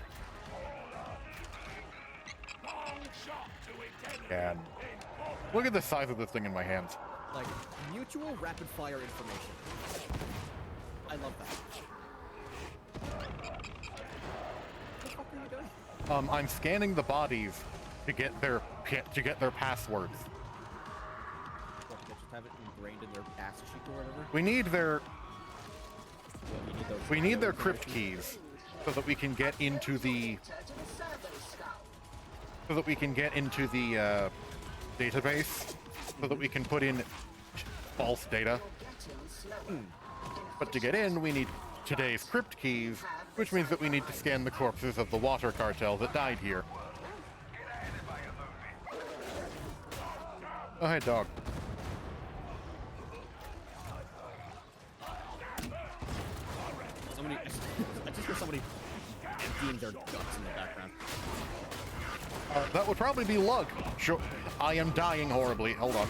And look at the size of this thing in my hands. Like, mutual rapid fire information. I love that. What the fuck are you doing? I'm scanning the bodies to get their passwords. What, they just have it ingrained in their ass cheek or whatever? We need their What, you need those crypt keys so that we can get into the database so that we can put in false data. But to get in, we need today's crypt keys, which means that we need to scan the corpses of the water cartel that died here. Oh, hey, dog. Somebody, I just hear somebody emptying their guts in the background. That would probably be Lug. Sure. I am dying horribly. Hold on.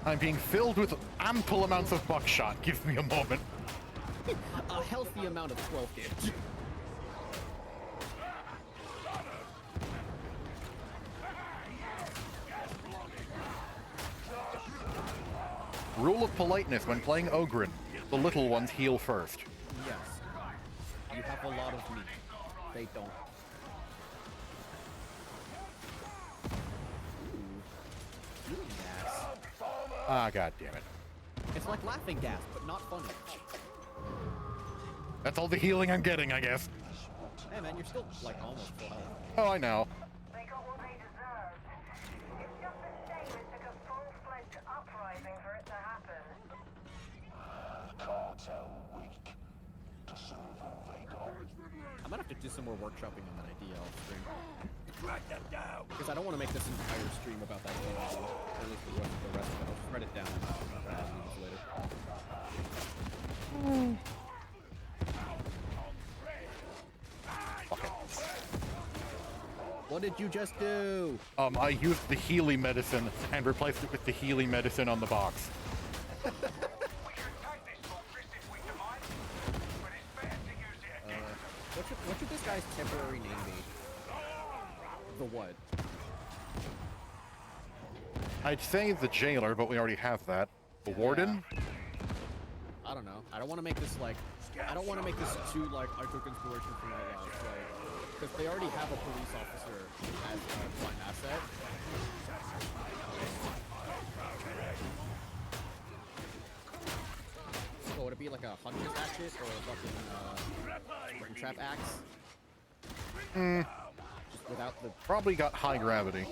I'm being filled with ample amounts of buckshot. Give me a moment. A healthy amount of 12 gauge. Rule of politeness when playing Ogren. The little ones heal first. Yes. You have a lot of meat. They don't. Ooh. Healing gas. Ah, god damn it. It's like laughing gas, but not funny. That's all the healing I'm getting, I guess. Hey man, you're still like almost full health. Oh, I know. They got what they deserved. It's just a shame it took a full-fledged uprising for it to happen. I might have to do some more workshopping on that idea off stream. Drag them down. Because I don't want to make this entire stream about that game. Or at least the rest of it. I'll just write it down and later. Okay. What did you just do? I used the Healy medicine and replaced it with the Healy medicine on the box. What should this guy's temporary name be? The what? I'd say the jailer, but we already have that. The warden? I don't know. I don't want to make this like. I don't want to make this too like I took inspiration from Outlaws, like because they already have a police officer as a prime asset. So would it be like a hunter's hatchet or a fucking springtrap axe? Just without the Probably got high gravity.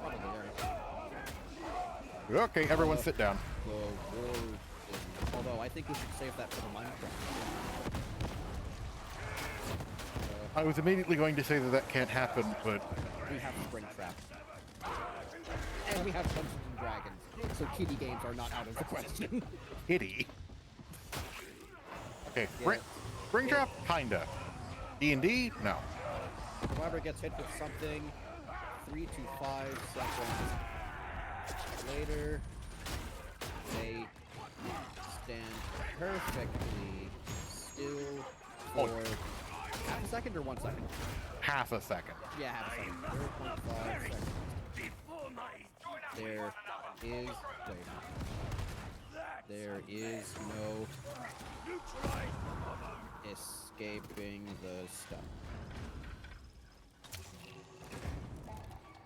probably there. Okay, everyone sit down. The war thing. Although I think we should save that for the Minecraft. I was immediately going to say that that can't happen, but We have Springtrap. And we have Dungeons and Dragons. So kitty games are not out of the question. kitty. Okay, Yeah. Springtrap, kinda. D&D, no. Whoever gets hit with something 3 to 5 seconds later, they stand perfectly still for half a second or 1 second? Half a second. Yeah, half a second. 0.5 seconds. There is wait. There is no escaping the stuff.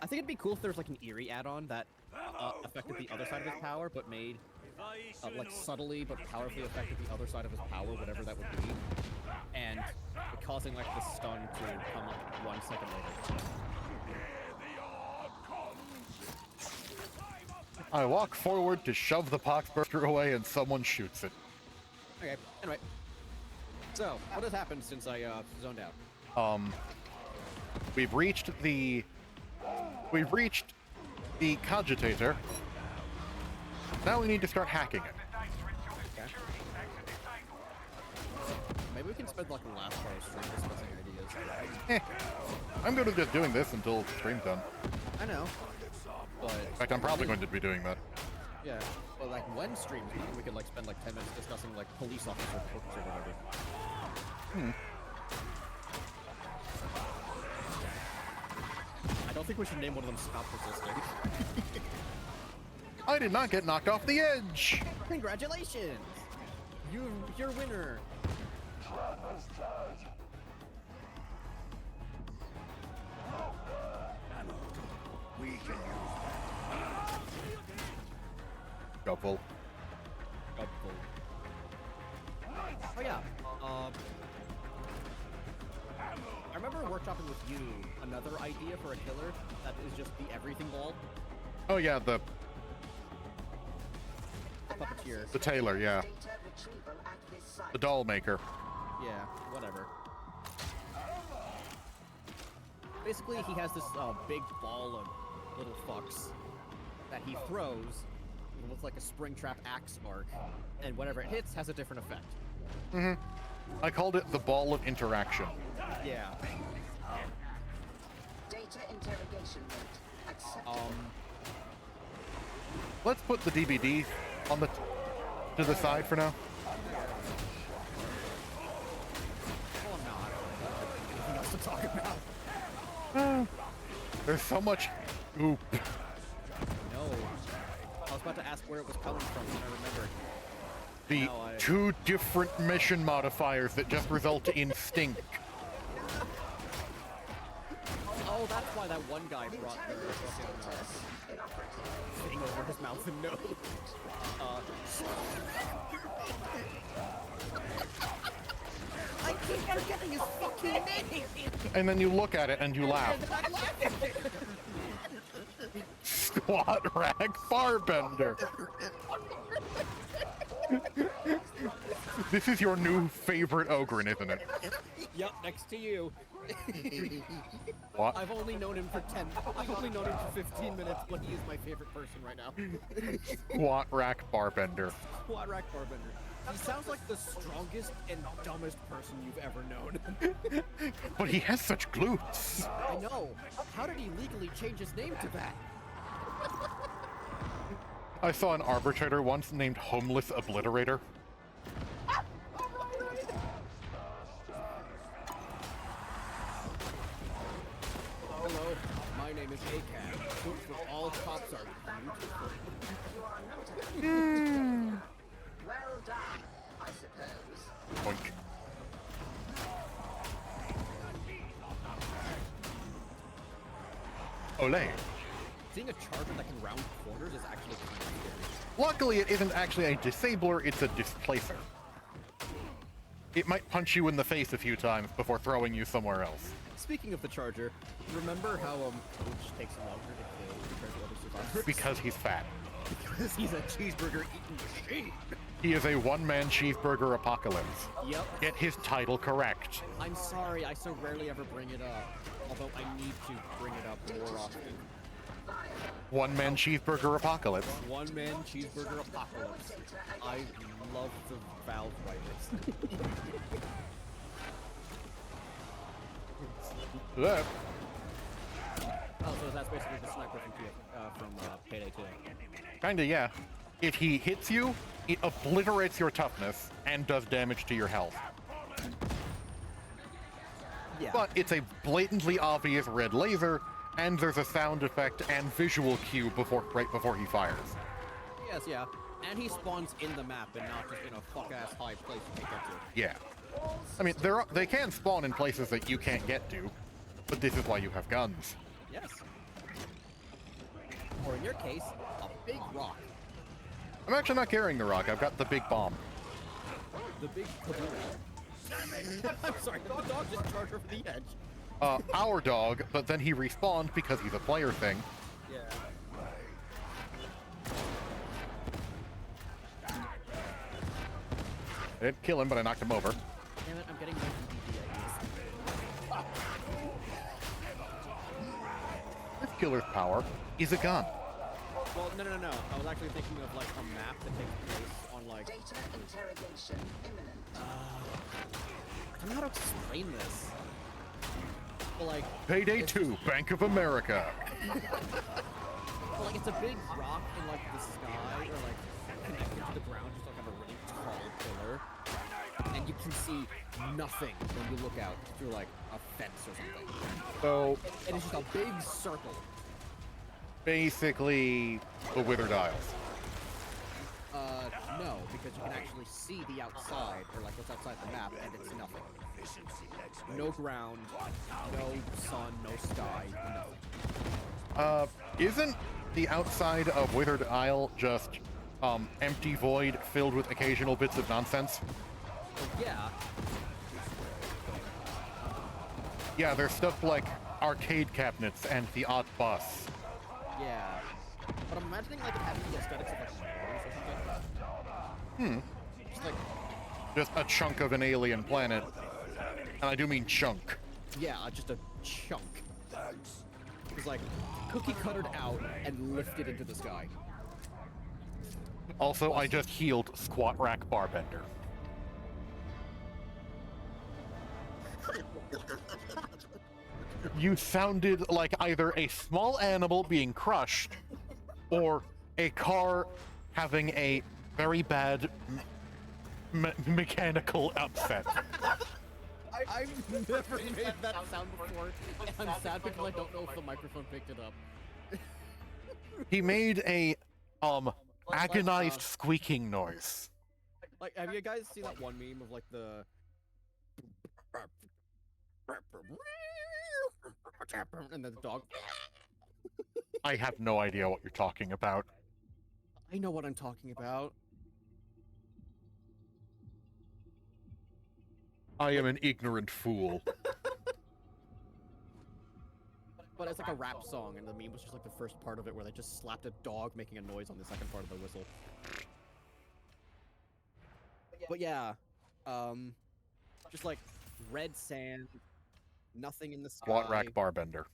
I think it'd be cool if there was like an eerie add-on that affected the other side of his power, but made like subtly but powerfully affected the other side of his power, whatever that would be, and causing like the stun to come like 1 second later. I walk forward to shove the poxburster away and someone shoots it. Okay, anyway. So, what has happened since I zoned out? We've reached the cogitator. Now we need to start hacking it. Maybe we can spend like the last part of stream discussing ideas. I'm good at just doing this until the stream's done. I know, but In fact, I'm probably going to be doing that. yeah. But like when streams, we could like spend like 10 minutes discussing like police officer books or whatever. I don't think we should name one of them Stop Resisting. I did not get knocked off the edge. Congratulations! You're winner. We can use Double. Oh yeah. I remember workshopping with you another idea for a killer that is just the everything ball. Oh yeah, the Puppeteer. tailor, yeah. The doll maker. Yeah, whatever. Basically, he has this big ball of little fucks that he throws. It looks like a Springtrap axe mark, and whatever it hits has a different effect. I called it the ball of interaction. Yeah. Data interrogation rate accepted. Let's put the DVD on the to the side for now. Well, I'm not. Anything else to talk about? There's so much goop. No. I was about to ask where it was coming from, and I remembered. The No, I- 2 different mission modifiers that just result in stink. Oh, that's why that one guy brought the fucking thing over his mouth and nose. I keep forgetting his fucking name! And then you look at it and you laugh. And I'm laughing! Squat rack barbender. This is your new favorite Ogren, isn't it? Yup, next to you. What? I've only known him for 15 minutes, but he is my favorite person right now. Squat rack barbender. Quad Rack Barbender. He sounds like the strongest and dumbest person you've ever known. But he has such glutes. I know. How did he legally change his name to that? I saw an arbitrator once named Homeless Obliterator. Hello, my name is ACAB. Food for all cops are beautiful. Well done, I suppose. Boink. Olay. Seeing a charger that can round corners is actually kind of scary. Luckily, it isn't actually a disabler, it's a displacer. It might punch you in the face a few times before throwing you somewhere else. Speaking of the charger, remember how Coach takes longer to kill compared to other survivors? Because he's fat. Because he's a cheeseburger-eating machine. He is a one-man cheeseburger apocalypse. Yep. Get his title correct. I'm sorry, I so rarely ever bring it up. Although I need to bring it up more often. One-man cheeseburger apocalypse. One-man cheeseburger apocalypse. I love the Valve writers. Yeah. Oh, so that's basically the sniper from Payday 2. Kinda, yeah. If he hits you, it obliterates your toughness and does damage to your health. Yeah. But it's a blatantly obvious red laser, and there's a sound effect and visual cue right before he fires. Yes, yeah. And he spawns in the map and not just in a fuck-ass high place you can't get to. Yeah. I mean, they can spawn in places that you can't get to, but this is why you have guns. Yes. Or in your case, a big rock. I'm actually not carrying the rock, I've got the big bomb. The big kaboom. I'm sorry, the dog just charged over the edge. Our dog, but then he respawned because he's a player thing. Yeah. I didn't kill him, but I knocked him over. Damn it, I'm getting my DD ideas. particular power is a gun. Well, no. I was actually thinking of like a map that takes place on like. Data interrogation imminent. I don't know how to explain this. But like. Payday it's 2, Bank of America. Well, like it's a big rock in like the sky, or like connected to the ground, just like on a really tall pillar, and you can see nothing when you look out through like a fence or something. So And it's just a big circle. basically, the Withered Isles. No, because you can actually see the outside, or like what's outside the map, and it's nothing. No ground, no sun, no sky, nothing. Isn't the outside of Withered Isle just empty void filled with occasional bits of nonsense? Yeah, Yeah, there's stuff like arcade cabinets and the odd bus. yeah. But I'm imagining like having the aesthetics of like Mars or something. Just like, Just a chunk of an alien planet. And I do mean chunk. yeah, just a chunk. It's like cookie cuttered out and lifted into the sky. Also, I just healed Squat Rack Barbender. You sounded like either a small animal being crushed or a car having a very bad mechanical upset. I've never made that sound before, and I'm sad because I don't know if the microphone picked it up. He made a agonized squeaking noise. Like, have you guys seen that one meme of like the and then the dog? I have no idea what you're talking about. I know what I'm talking about. I am an ignorant fool. But it's like a rap song, and the meme was just like the first part of it where they just slapped a dog making a noise on the second part of the whistle. But yeah, just like red sand, nothing in the sky. Squat Rack Barbender.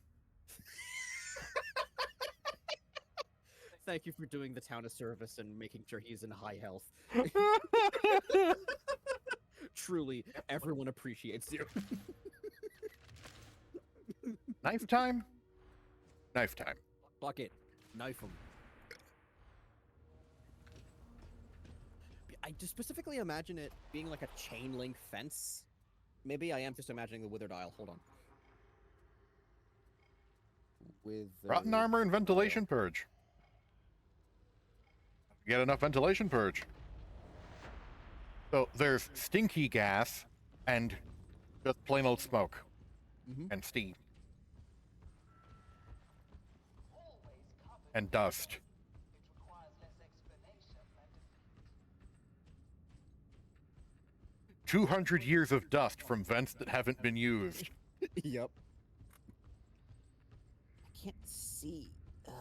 Thank you for doing the town a service and making sure he's in high health. Truly, everyone appreciates you. Knife time? Knife time. Fuck it. Knife him. I just specifically imagine it being like a chain link fence. Maybe I am just imagining the Withered Isle. Hold on. Rotten armor and ventilation purge. Get enough ventilation purge. So there's stinky gas and just plain old smoke and steam and dust. 200 years of dust from vents that haven't been used. Yep. I can't see.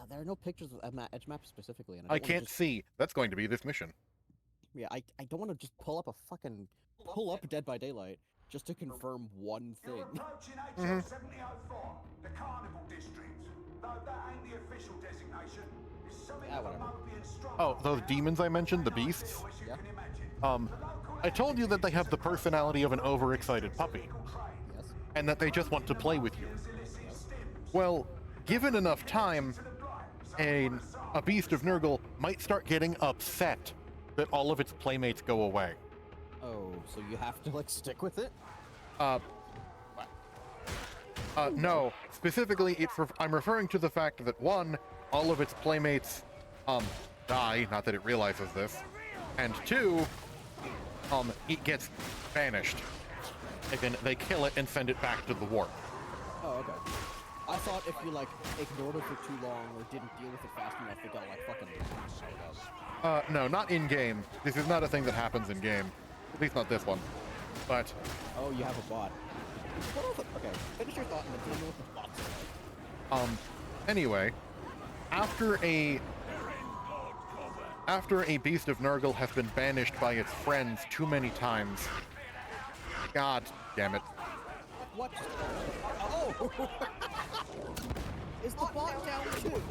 There are no pictures of edge map specifically. And I don't wanna can't just, see. That's going to be this mission. Yeah, I don't want to just pull up Dead by Daylight just to confirm one thing. You're approaching HL 7004, the Carnival District. Though that ain't the official designation, it's something Yeah, of a whatever. mopey and strong. Oh, those demons I mentioned, the beasts? As you Yeah. can imagine. I told you that they have the personality of an overexcited puppy, Yes. and that they just want to play with you. Well, given enough time, a beast of Nurgle might start getting upset that all of its playmates go away. Oh, so you have to like stick with it? No. Specifically, I'm referring to the fact that, one, all of its playmates, die, not that it realizes this, and two, it gets banished. And then they kill it and send it back to the warp. Oh, okay. I thought if you like ignored it for too long or didn't deal with it fast enough, it got like fucking showed up. No, not in-game. This is not a thing that happens in-game. At least not this one. But, Oh, you have a bot. Okay, finish your thought and then tell me what the bots are like. anyway, after a beast of Nurgle has been banished by its friends too many times, God damn it. What? Oh! Is the bot down too?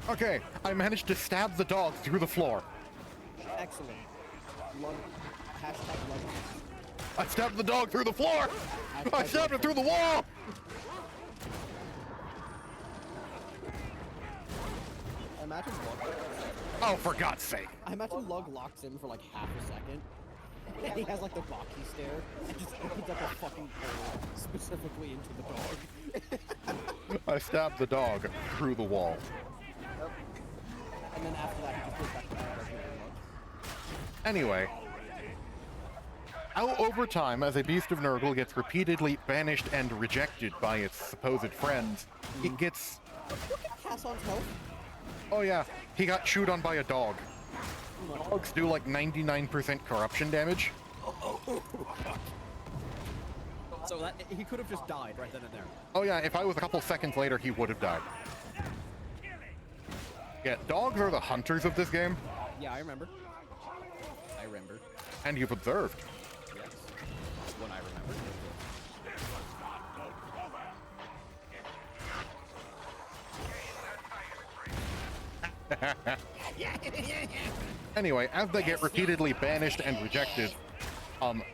Okay, I managed to stab the dog through the floor. Excellent. Love. Hashtag love. I stabbed the dog through the floor! I stabbed it through the wall! Imagine Lug. Oh, for God's sake. I imagine Lug locks in for like half a second. And he has like the Baki stare and just opens up a fucking hole specifically into the dog. I stabbed the dog through the wall. And then after that, he just goes back to the regular Lug. Anyway, out over time, as a beast of Nurgle gets repeatedly banished and rejected by its supposed friends, it gets... Casson's health. Oh yeah, he got chewed on by a dog. Dogs do like 99% corruption damage. So that he could have just died right then and there. Oh yeah, if I was a couple seconds later, he would have died. Yeah, dogs are the hunters of this game, Yeah, I remember. I remember. and you've observed. Yes. When I remember. Anyway, as they get repeatedly banished and rejected,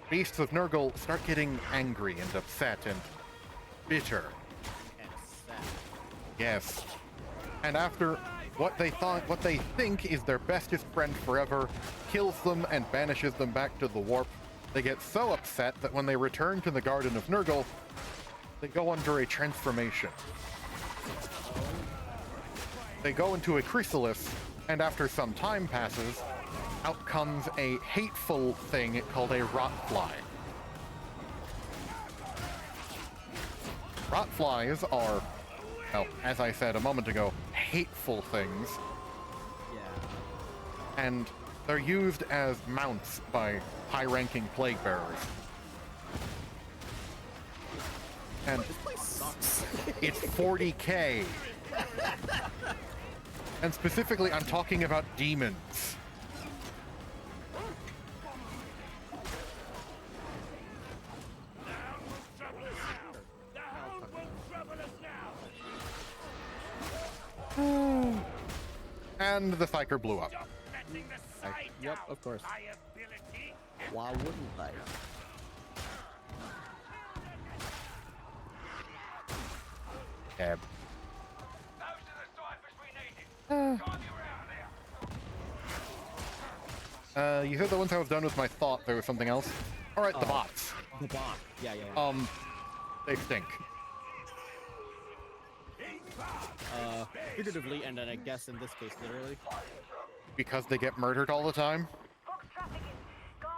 beasts of Nurgle start getting angry and upset and bitter. And sad. Yes. And after what they think is their bestest friend forever kills them and banishes them back to the warp, they get so upset that when they return to the Garden of Nurgle, they go under a transformation. They go into a chrysalis, and after some time passes, out comes a hateful thing called a rotfly. Rotflies are, well, as I said a moment ago, hateful things, Yeah. and they're used as mounts by high-ranking plague bearers. And This place sucks. it's 40k. And specifically, I'm talking about demons. And the Psyker blew up. Yep, of course. Why wouldn't they? Cab. You said that once I was done with my thought, there was something else? Alright, the bots. The bot. Yeah, yeah, yeah. They stink. Figuratively, and then I guess in this case, literally. Because they get murdered all the time?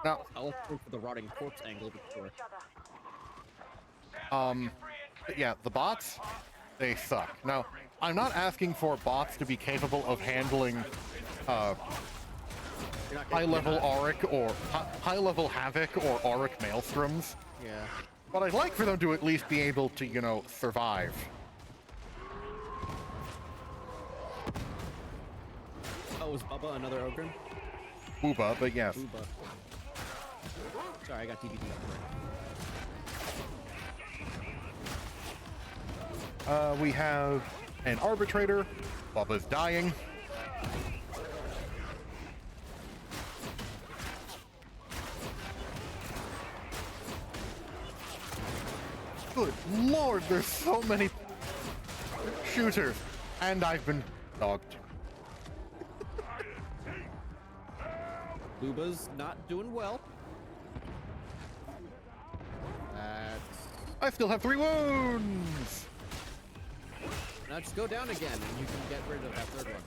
Now, I'll look for the rotting corpse angle before. but yeah, the bots, they suck. Now, I'm not asking for bots to be capable of handling high-level Auric or high-level Havoc or Auric Maelstroms, Yeah. but I'd like for them to at least be able to, you know, survive. Oh, is Bubba another ogre? Booba, but yes. Booba. Sorry, I got DVD up We have an Arbitrator. Bubba's dying. Good lord, there's so many shooters. And I've been dogged. Booba's not doing well. That's... I still have 3 wounds! Now just go down again and you can get rid of that third one.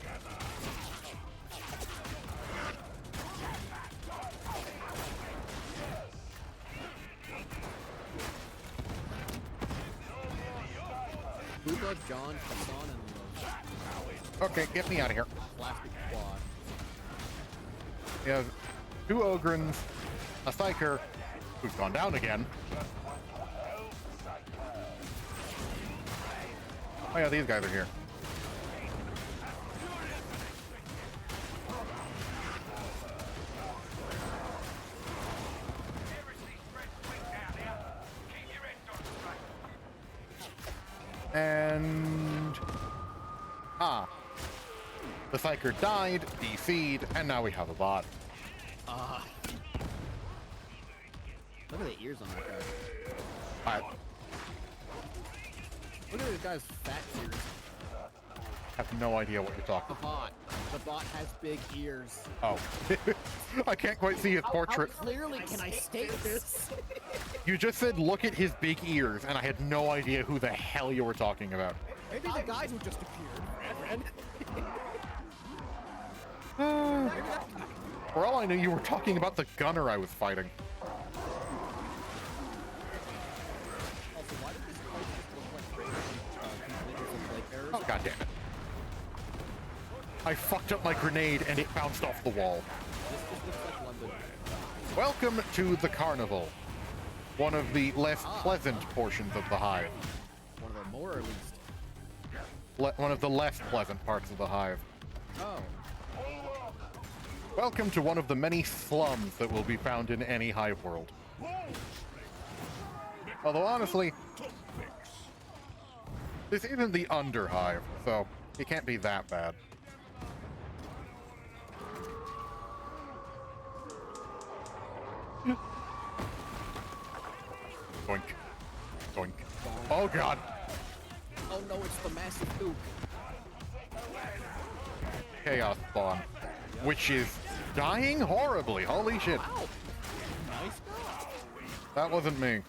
Booba, John, Hassan, and Okay, get me out of here. the plastic quad. We have 2 Ogrins, a Psyker, who's gone down again. Oh yeah, these guys are here. And... Ah. The Psyker died, DC'd, and now we have a bot. Look at the ears on that guy. I Look at this guy's fat ears. have no idea what you're talking The bot. The bot has big ears. about. Oh. I can't quite see his portrait. How clearly can I state this? You just said, look at his big ears, and I had no idea who the hell you were talking about. Maybe the guys who just appeared. For all I knew, you were talking about the gunner I was fighting. Also, why did this place just look like Blake Arrows? Oh, God damn it. I fucked up my grenade, and it bounced off the wall. This just looks like London. Welcome to the carnival. One of the less pleasant portions of the hive. One of the more, at least. One of the less pleasant parts of the hive. Oh. Welcome to one of the many slums that will be found in any hive world. Although honestly, this isn't the underhive, so it can't be that bad. Doink. Doink. Oh god. Oh no, it's the massive Duke. Chaos spawn. Which is dying horribly. Holy shit. Wow. Nice guy. That wasn't me.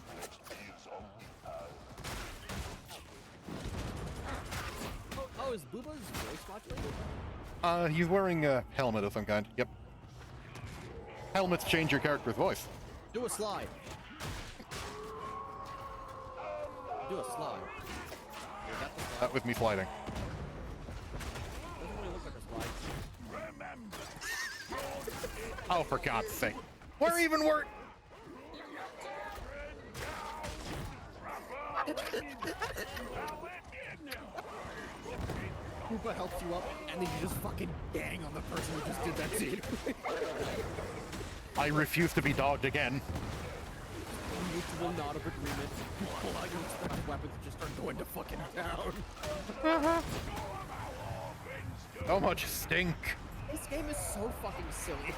Oh, is Booba's voice modulated? He's wearing a helmet of some kind. Yep. Helmets change your character's voice. Do a slide. Do a slide. Is that the slide? That was me sliding. Doesn't really look like a slide. Oh, for God's sake. We're even worse. Booba helps you up, and then you just fucking bang on the person who just did that to you. I refuse to be dogged again. Mutual nod of agreement. You pull out your expensive weapons and just start going to fucking town. So much stink. This game is so fucking silly.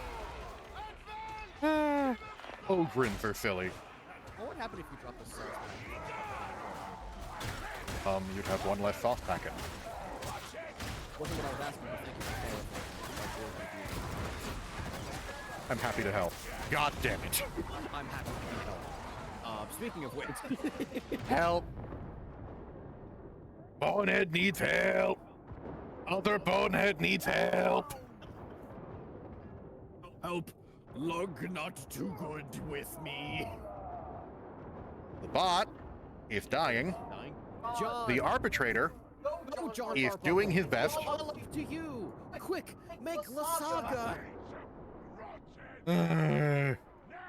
Ogrins are silly. What would happen if you dropped a sauce You'd have one less sauce packet. Wasn't what I was asking, but thank you for I'm happy to help. God damn it. I'm happy to be helped. Speaking of which, Help. Bonehead needs help. Other Bonehead needs help. help. Lug not too good with me. The bot is dying. Dying. John. The arbitrator No, John is Arbuckle. doing his best. All up to you. Quick, make La Saga.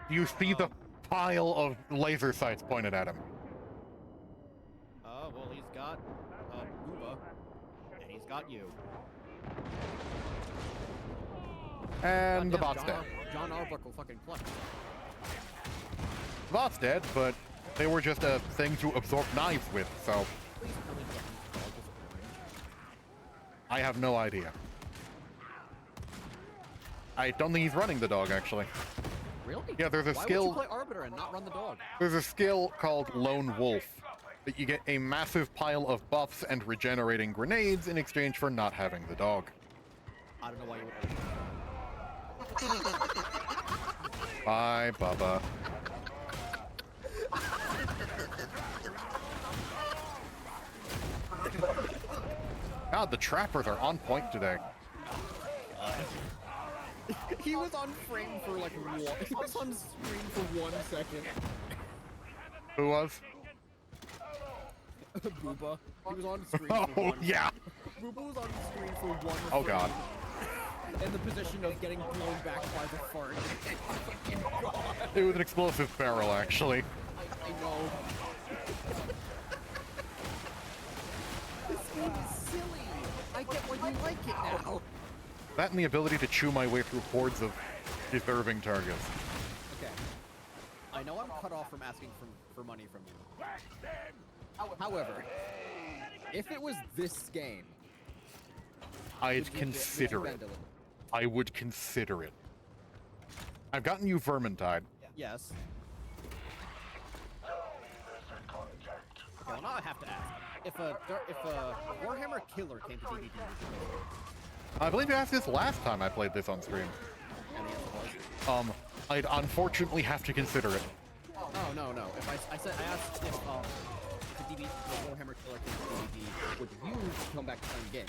You see the pile of laser sights pointed at him. Well, he's got Booba, and he's got you. And the Goddamn, bot's dead. John Arbuckle fucking clutch. The bot's dead, but they were just a thing to absorb knives with, so Please tell me that his dog is orange. I have no idea. I don't think he's running the dog, actually. Really? Yeah, there's a Why skill- would you play Arbiter and not run the dog? There's a skill called Lone Wolf that you get a massive pile of buffs and regenerating grenades in exchange for not having the dog. I don't know why you would. Bye, Bubba. God, the trappers are on point today. He was on frame for like one. He was on screen for 1 second. Who was? Booba. He was on screen for Oh, one. yeah. Booba was on screen for 1 Oh, God. frame. In the position of getting blown back by the fart. God. It was an explosive barrel, actually. I know. This game is silly. I get why you like it now. That and the ability to chew my way through hordes of deserving targets. Okay. I know I'm cut off from asking for money from you. However, if it was this game, I'd would you consider it. handle I would consider it. I've gotten you Vermintide. Yes. Well, now I have to ask: if a Warhammer Killer came to DVD, would you pay for it? I believe you asked this last time I played this on stream. And the answer was, I'd unfortunately have to consider it. oh no. If I asked if the Warhammer Killer came to DVD, would you come back to playing the game?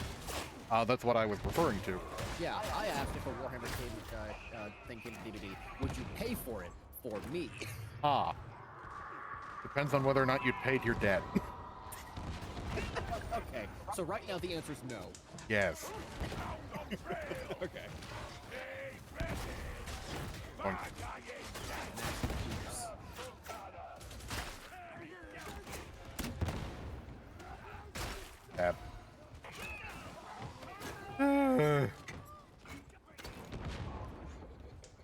That's what I was referring to. Yeah, I asked if a Warhammer thing came to DVD, would you pay for it for me? Ah. Depends on whether or not you'd paid your debt. Okay, so right now the answer is no. Yes. Okay. Boink. Tab.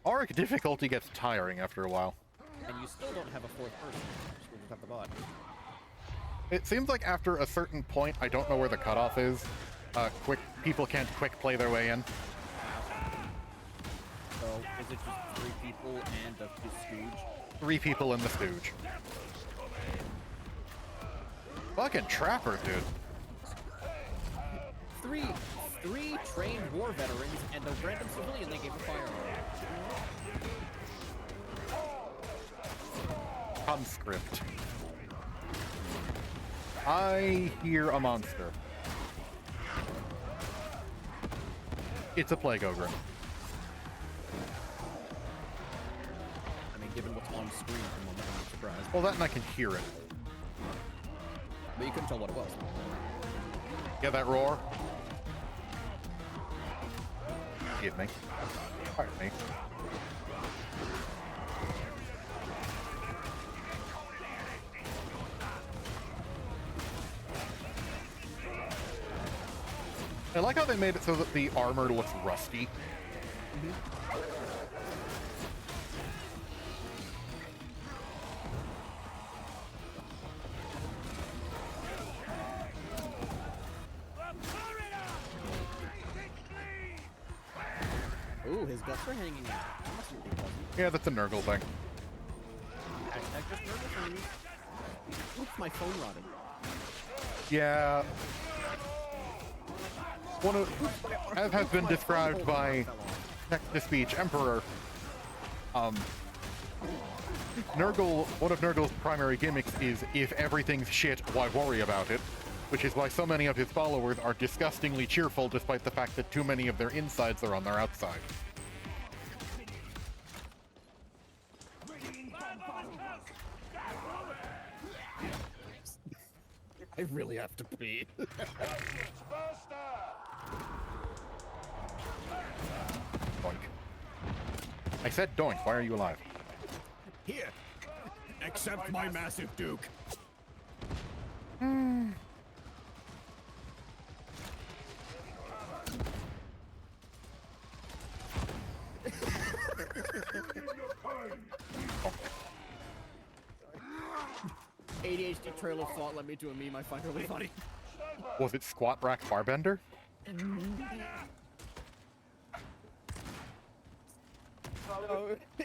Auric difficulty gets tiring after a while. And you still don't have a fourth person. You just have the bot. It seems like after a certain point, I don't know where the cutoff is. People can't quick play their way in. So, is it just 3 people and the Stooge? 3 people in the Stooge. Fucking trappers, dude. Three trained war veterans and a random civilian they gave a firearm. Conscript. I hear a monster. It's a plague ogre. I mean, given what's on screen at the moment, I'm not surprised. Well, that and I can hear it. But you couldn't tell what it was. Get that roar? Get me. Pardon me. I like how they made it so that the armor looks rusty. Ooh, his guts are hanging out. That must be really pleasant. Yeah, that's a Nurgle thing. Hashtag just nervous for me. Oops, my phone rotted. Yeah. One of, as has been described by text-to-speech Emperor, Nurgle, one of Nurgle's primary gimmicks is, if everything's shit, why worry about it? Which is why so many of his followers are disgustingly cheerful despite the fact that too many of their insides are on their outside. I really have to pee. Doink. I said doink, why are you alive? Here, accept my massive duke. ADHD trailer thought led me to a meme I find really funny. Was it Squat Rack Barbender?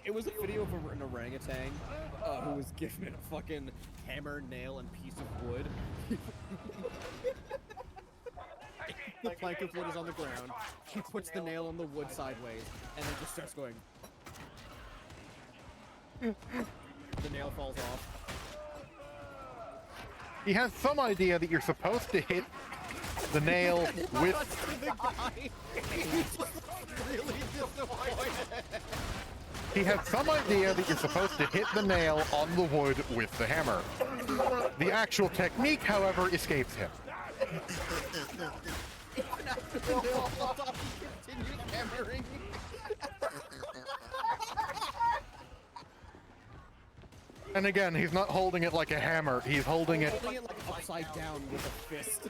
It was a video of an orangutan who was given a fucking hammer, nail, and piece of wood. The plank of wood is on the ground. He puts the nail on the wood sideways, and then just starts going. The nail falls off. He has some idea that you're supposed to hit the nail with... The guy, he's just really disappointed. He has some idea that you're supposed to hit the nail on the wood with the hammer. The actual technique, however, escapes him. Even after the nail falls off, he continues hammering. And again, he's not holding it like a hammer, he's holding it... Holding it like upside down with a fist.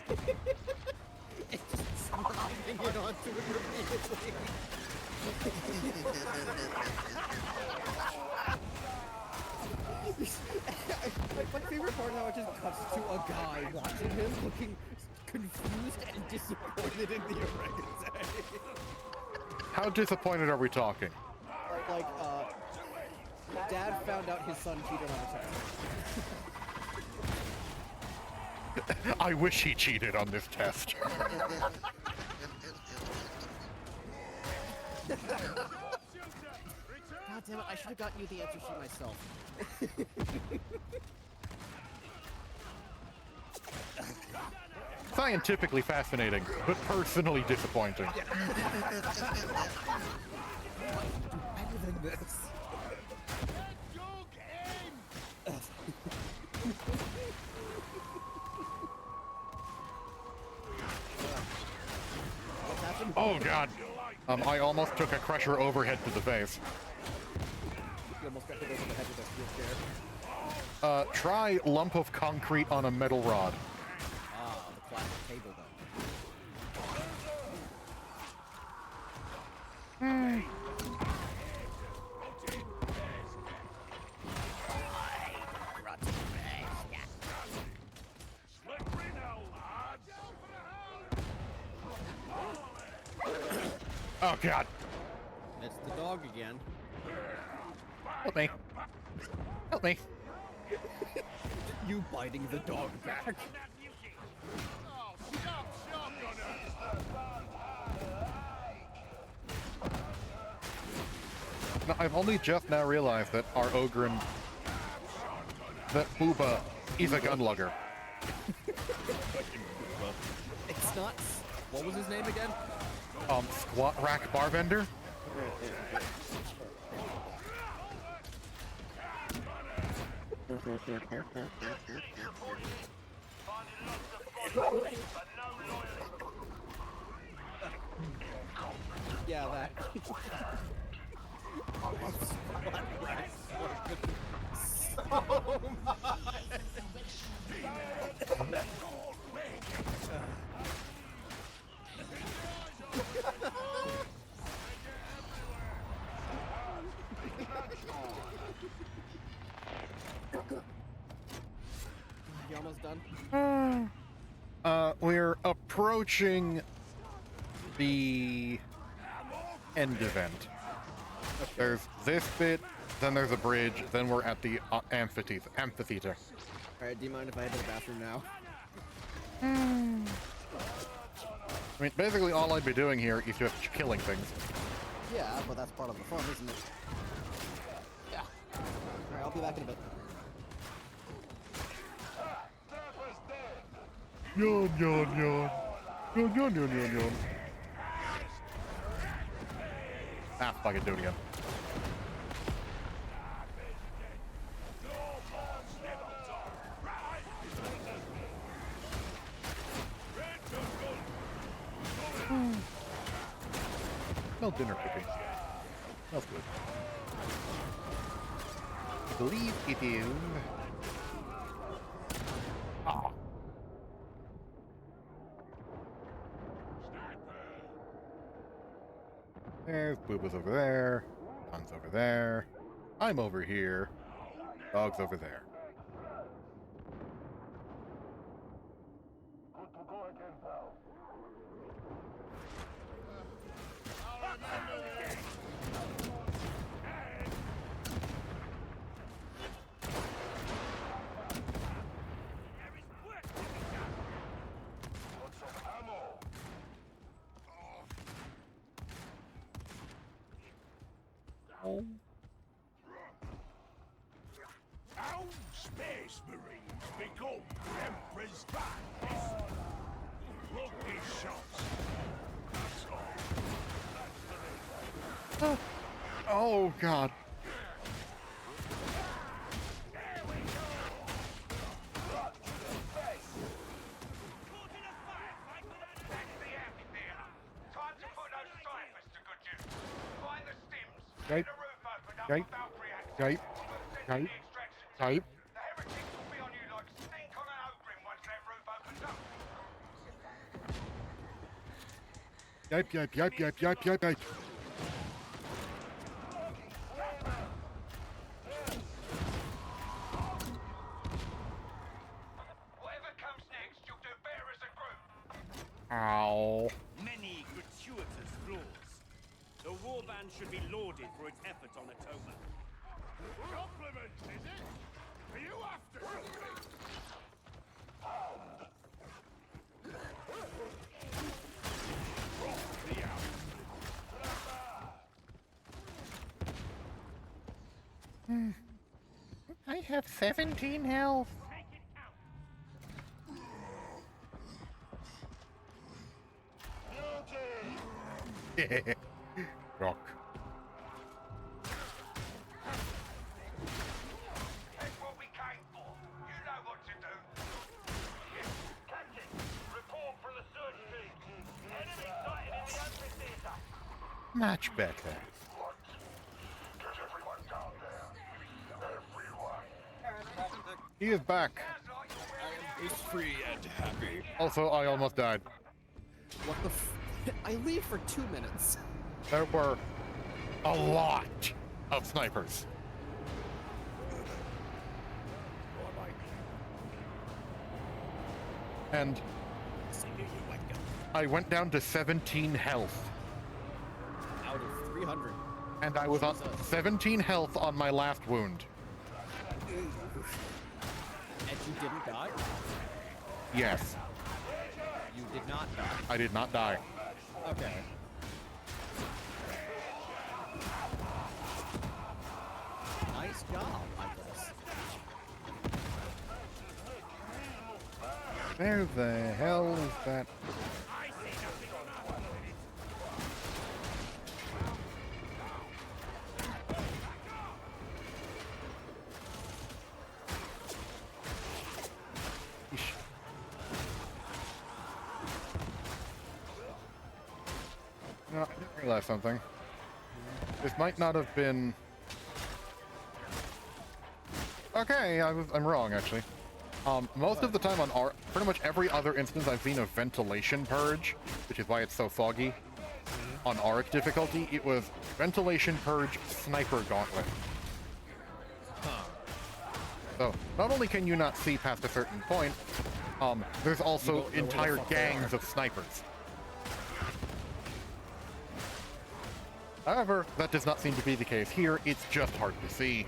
It's just slapping it onto it repeatedly. My favorite part how it just cuts to a guy watching him looking confused and disappointed in the orangutan. How disappointed are we talking? Like, Dad found out his son cheated on the test. I wish he cheated on this test. God damn it, I should have gotten you the answer sheet myself. Scientifically fascinating, but personally disappointing. Better than this. What's happened? Oh god. I almost took a crusher overhead to the face. You almost got hit over the head with a steel chair. Try lump of concrete on a metal rod. Ah, the classic table then. Slippery now, lads. Oh god. It's the dog again. Help me. Help me. You biting the dog back. Oh, stop shotgunner! No, I've only just now realized that our Ogren, that Booba is a gun lugger. It's not. What was his name again? Squat rack bar vendor? Yeah, that. You almost done? We're approaching the end event. There's this bit, then there's a bridge, then we're at the amphitheater. Alright, do you mind if I head to the bathroom now? I mean, basically all I'd be doing here is just killing things. Yeah, but that's part of the fun, isn't it? Yeah. Alright, I'll be back in a bit. Yawn, yawn, yawn. Yawn, yawn, yawn, yawn, yawn. Ah, fuck it, do it again. No dinner cooking. That's good. I believe it is. Ah. There's Booba's over there. Don's over there. I'm over here. Dog's over there. Oh. Our space marines become Emperor's badness. Lucky shots. That's all. Oh, God. Type. Type. Type. Type. Type. Yipe, yipe, yipe, yipe, yipe, yipe, yipe. Ow. Many gratuitous flaws. The warband should be lauded for its effort on Atoma. Compliments, is it? Are you after something? I have 17 health. Rock. That's what we came for. You know what to do. Captain, report for the search team. Enemy sighted in the amphitheater. Much better. Get everyone down there. Everyone. He is back. It's free and happy. Also, I almost died. What the I leave for 2 minutes. There were a lot of snipers. And I went down to 17 health. Out of 300. And I was on 17 health on my last wound. And you didn't die? Yes, You did not die. I did not die. Okay. Nice job, I guess. Where the hell is that? Eesh. No, I didn't realize something. This might not have been... Okay, I'm wrong, actually. Most of the time on pretty much every other instance I've seen a ventilation purge, which is why it's so foggy. On Arc difficulty, it was ventilation purge sniper gauntlet. So, not only can you not see past a certain point, there's also entire gangs of snipers. However, that does not seem to be the case here, it's just hard to see.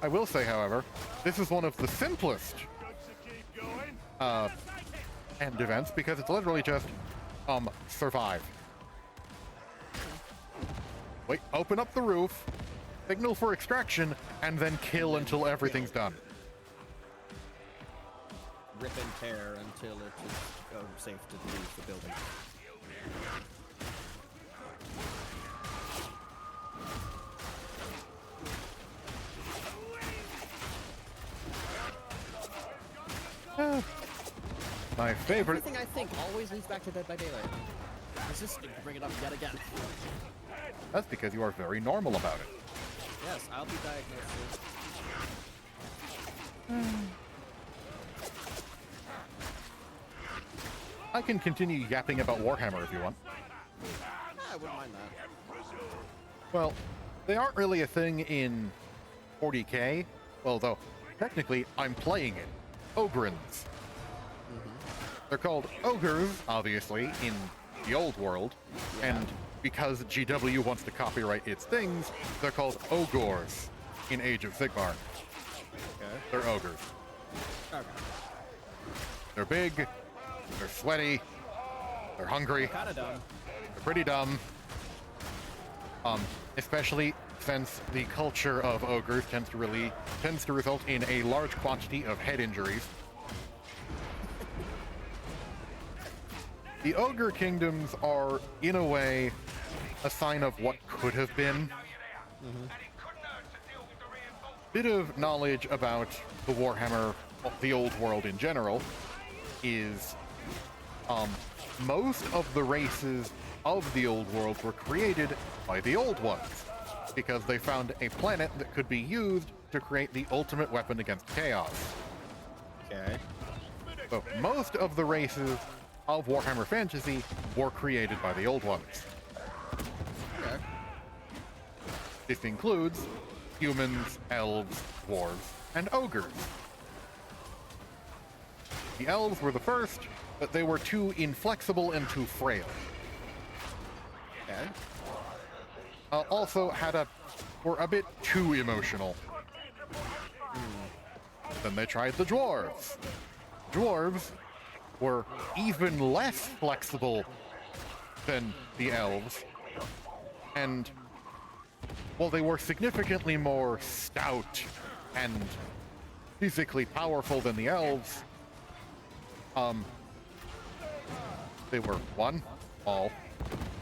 I will say, however, this is one of the simplest end events because it's literally just survive. Wait, open up the roof, signal for extraction, and then kill until everything's done. Rip and tear until it is safe to leave the building. My favorite. Everything I think always leads back to Dead by Daylight. Resisting to bring it up yet again. That's because you are very normal about it. Yes, I'll be diagnosed I can continue yapping about Warhammer if you want. I wouldn't mind that. Well, they aren't really a thing in 40k, although technically I'm playing it. Ogrins. They're called ogres, obviously, in the old world, and because GW wants to copyright its things, they're called ogres in Age of Sigmar. Okay. They're ogres. Okay. They're big, they're sweaty, they're hungry, Kinda dumb. they're pretty dumb. Especially since the culture of ogres tends to result in a large quantity of head injuries. The ogre kingdoms are, in a way, a sign of what could have been. Bit of knowledge about the Warhammer, the old world in general, is most of the races of the old world were created by the old ones, because they found a planet that could be used to create the ultimate weapon against chaos. Okay. So most of the races of Warhammer Fantasy were created by the old ones. Okay. This includes humans, elves, dwarves, and ogres. The elves were the first, but they were too inflexible and too frail. Okay. Also were a bit too emotional. Then they tried the dwarves. Dwarves were even less flexible than the elves, and while they were significantly more stout and physically powerful than the elves, they were one, small,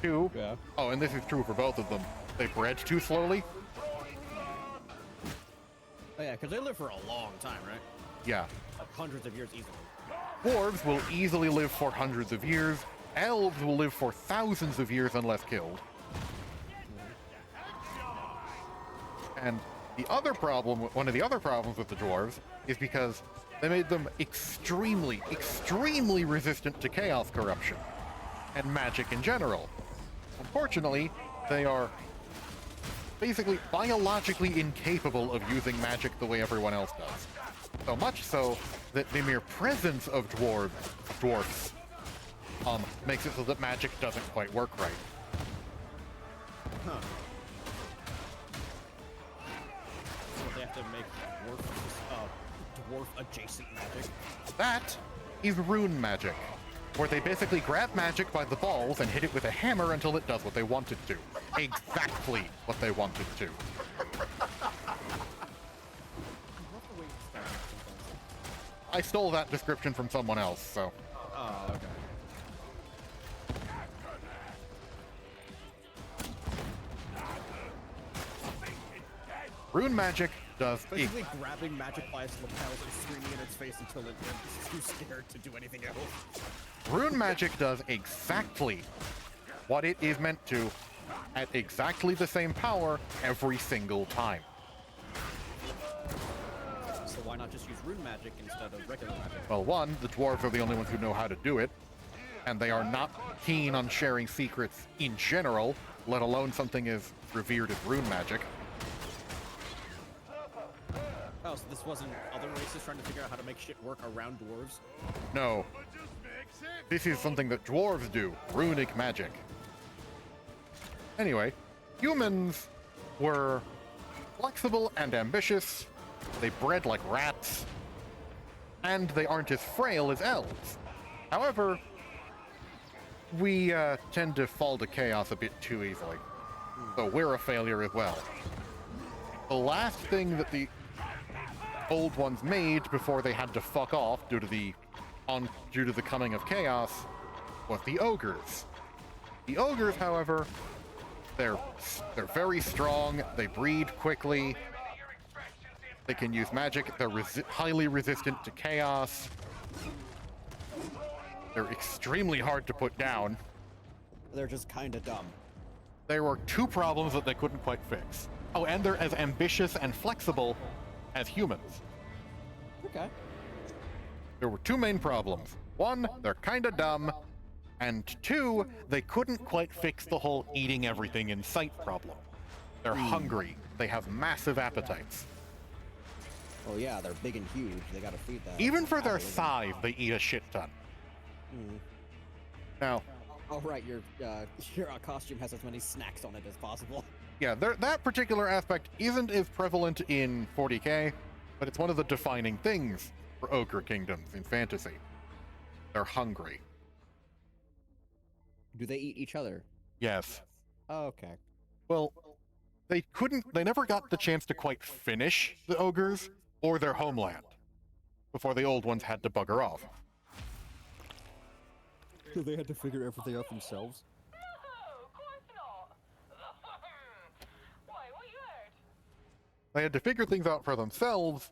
two, Yeah. oh, and this is true for both of them, they bred too slowly. Oh yeah, because they live for a long time, right? Yeah. Like hundreds of years easily. Dwarves will easily live for hundreds of years. Elves will live for thousands of years unless killed. And the other problem, one of the other problems with the dwarves, is because they made them extremely, extremely resistant to chaos corruption and magic in general. Unfortunately, they are basically biologically incapable of using magic the way everyone else does. So much so that the mere presence of dwarfs makes it so that magic doesn't quite work right. Huh. So they have to make dwarf adjacent magic. That is rune magic, where they basically grab magic by the balls and hit it with a hammer until it does what they want it to. Exactly what they want it to. I stole that description from someone else, so. Oh, okay. Rune magic does Basically grabbing magic by its lapels and screaming in its face until it is too scared to do anything else. Rune magic does exactly what it is meant to at exactly the same power every single time. So why not just use rune magic instead of regular magic? Well, one, the dwarves are the only ones who know how to do it, and they are not keen on sharing secrets in general, let alone something as revered as rune magic. Oh, so this wasn't other races trying to figure out how to make shit work around dwarves? No. This is something that dwarves do, runic magic. Anyway, humans were flexible and ambitious, they bred like rats, and they aren't as frail as elves. However, we tend to fall to chaos a bit too easily, so we're a failure as well. The last thing that the old ones made before they had to fuck off due to the coming of chaos was the ogres. The ogres, however, they're very strong, they breed quickly, they can use magic, they're highly resistant to chaos, they're extremely hard to put down. They're just kind of dumb. There were two problems that they couldn't quite fix. Oh, and they're as ambitious and flexible as humans. Okay. There were two main problems. One, they're kinda dumb, and two, they couldn't quite fix the whole eating everything in sight problem. They're hungry. They have massive appetites. Oh yeah, they're big and huge. They gotta feed that. Even for their metabolism. size, they eat a shit ton. Now, Oh right, your costume has as many snacks on it as possible. yeah, that particular aspect isn't as prevalent in 40k, but it's one of the defining things for ogre kingdoms in fantasy. They're hungry. Do they eat each other? Yes. Oh, okay. Well, they never got the chance to quite finish the ogres or their homeland before the old ones had to bugger off. So they had to figure everything out themselves? No, of course not. Why, what you heard? They had to figure things out for themselves,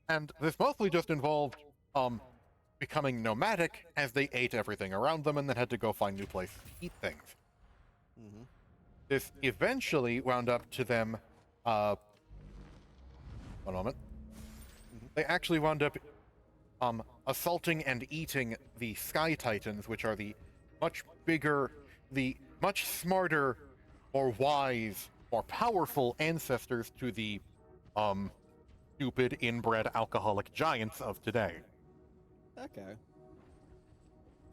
and this mostly just involved becoming nomadic as they ate everything around them and then had to go find new places to eat things. This eventually wound up to them, one moment. They actually wound up assaulting and eating the Sky Titans, which are the much bigger, the much smarter, more wise, more powerful ancestors to the stupid inbred alcoholic giants of today. Okay.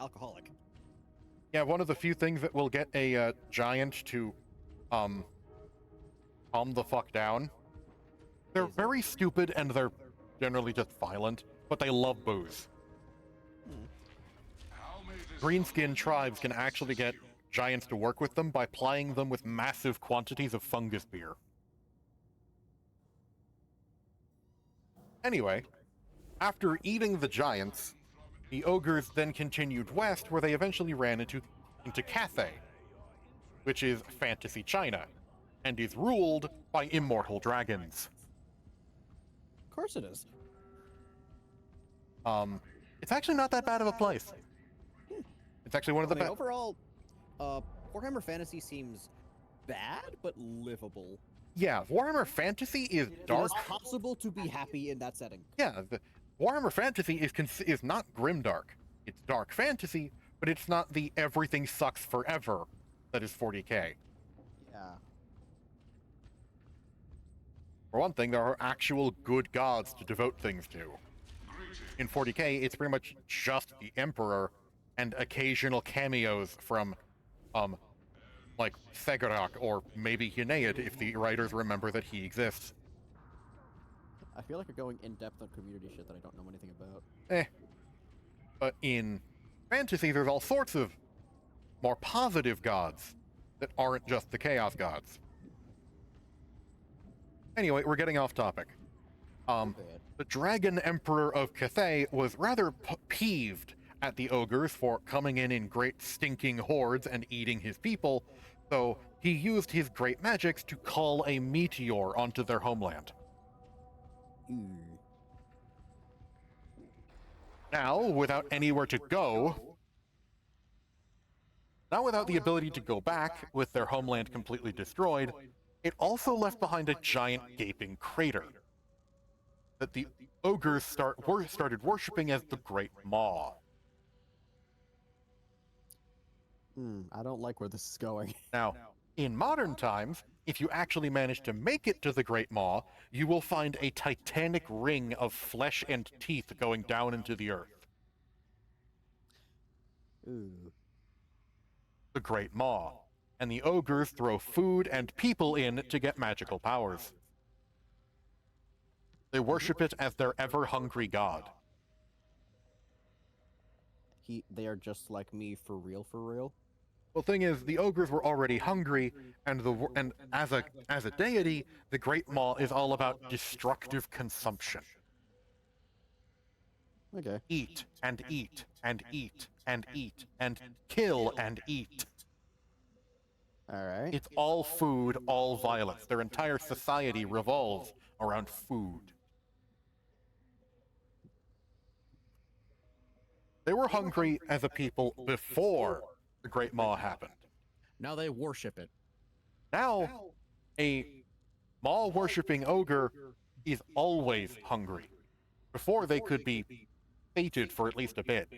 Alcoholic. Yeah, one of the few things that will get a giant to calm the fuck down. They're Is it? very stupid and they're generally just violent, but they love booze. Greenskin tribes can actually get giants to work with them by plying them with massive quantities of fungus beer. Anyway, after eating the giants, the ogres then continued west where they eventually ran into Cathay, which is fantasy China, and is ruled by immortal dragons. Of course it is. It's actually not that bad of a place. It's actually one of the I mean, best. overall, Warhammer Fantasy seems bad but livable. Yeah, Warhammer Fantasy is It dark. is possible to be happy in that setting. Yeah, Warhammer Fantasy is not grimdark. It's dark fantasy, but it's not the everything sucks forever that is 40k. Yeah. For one thing, there are actual good gods to devote things to. In 40k, it's pretty much just the Emperor and occasional cameos from, like Segarak or maybe Hunead if the writers remember that he exists. I feel like you're going in depth on community shit that I don't know anything about. But in fantasy, there's all sorts of more positive gods that aren't just the chaos gods. Anyway, we're getting off topic. Bad. The Dragon Emperor of Cathay was rather peeved at the ogres for coming in great stinking hordes and eating his people, so he used his great magics to call a meteor onto their homeland. Now, without anywhere to go, now without the ability to go back, with their homeland completely destroyed, it also left behind a giant gaping crater that the ogres started worshipping as the Great Maw. I don't like where this is going. Now, in modern times, if you actually manage to make it to the Great Maw, you will find a titanic ring of flesh and teeth going down into the earth. Ooh. The Great Maw. And the ogres throw food and people in to get magical powers. They worship it as their ever-hungry god. They are just like me for real, for real. Well, thing is, the ogres were already hungry, and as a deity, the Great Maw is all about destructive consumption. Okay. Eat and eat and eat and eat and kill and eat. All right. It's all food, all violence. Their entire society revolves around food. They were hungry as a people before the Great Maw happened. Now they worship it. Now, a Maw-worshipping ogre is always hungry. Before, they could be fated for at least a bit.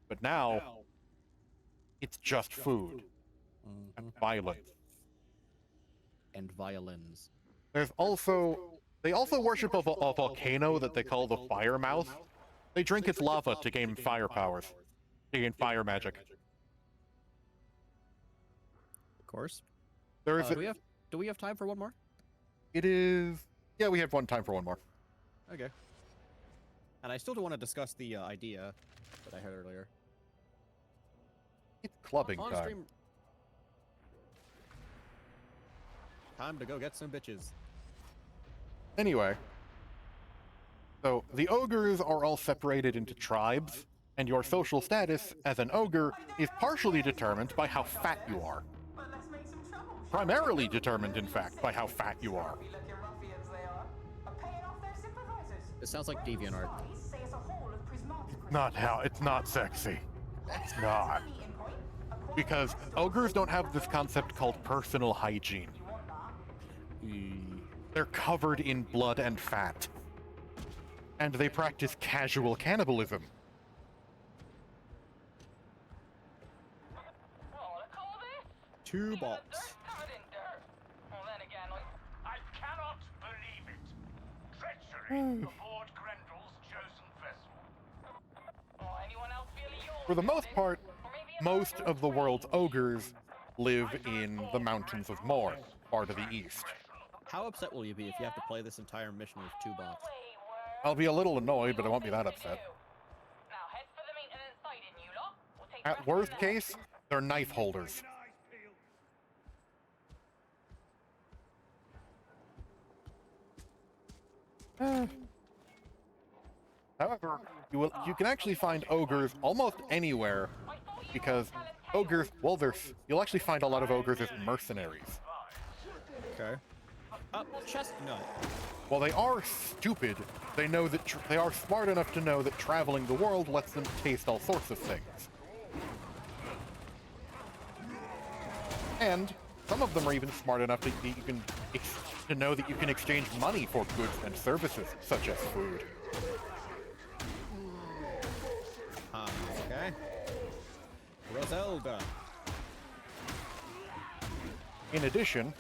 But now, it's just food and violence. And violins. They also worship a volcano that they call the Fire Mouth. They drink its lava to gain fire powers, to gain fire magic. Of course. There is Do we have time for one more? It is. Yeah, we have time for one more. Okay. And I still do want to discuss the idea that I heard earlier. It's clubbing On time. stream. Time to go get some bitches. Anyway, so the ogres are all separated into tribes, and your social status as an ogre is partially determined by how fat you are. Primarily determined, in fact, by how fat you are. It sounds like DeviantArt. It's not sexy. It's not. Because ogres don't have this concept called personal hygiene. They're covered in blood and fat. And they practice casual cannibalism. Two balls. I cannot believe it. Treachery aboard Grendel's chosen vessel. For the most part, most of the world's ogres live in the mountains of Mor, far to the east. How upset will you be if you have to play this entire mission with 2 bots? I'll be a little annoyed, but I won't be that upset. At worst case, they're knife holders. However, you can actually find ogres almost anywhere, because ogres, well, you'll actually find a lot of ogres as mercenaries. Okay. Chestnut. While they are stupid, they know that they are smart enough to know that traveling the world lets them taste all sorts of things. And some of them are even smart enough to know that you can exchange money for goods and services, such as food. Okay. Roselda. In addition,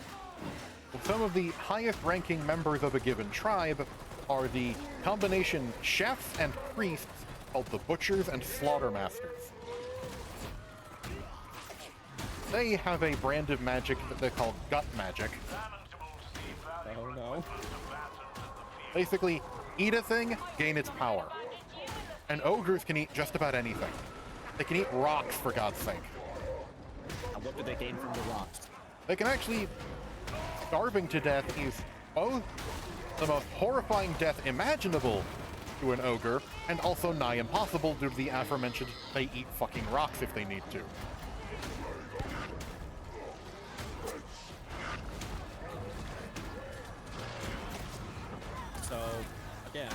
some of the highest-ranking members of a given tribe are the combination chefs and priests called the Butchers and Slaughtermasters. They have a brand of magic that they call gut magic. Oh no. Basically, eat a thing, gain its power. And ogres can eat just about anything. They can eat rocks, for God's sake. And what do they gain from the rocks? They can actually... Starving to death is both the most horrifying death imaginable to an ogre, and also nigh impossible due to the aforementioned they eat fucking rocks if they need to. So, again,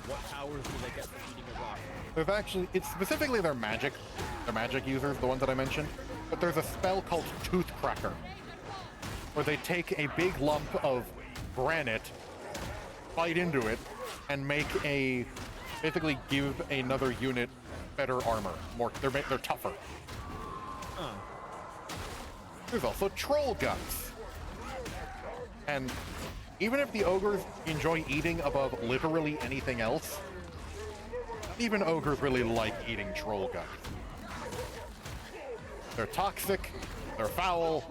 what powers do they get from eating a rock? There's actually, it's specifically their magic users, the ones that I mentioned, but there's a spell called Toothcracker, where they take a big lump of granite, bite into it, and basically give another unit better armor. They're tougher. There's also troll guts. And even if the ogres enjoy eating above literally anything else, even ogres really like eating troll guts. They're toxic, they're foul,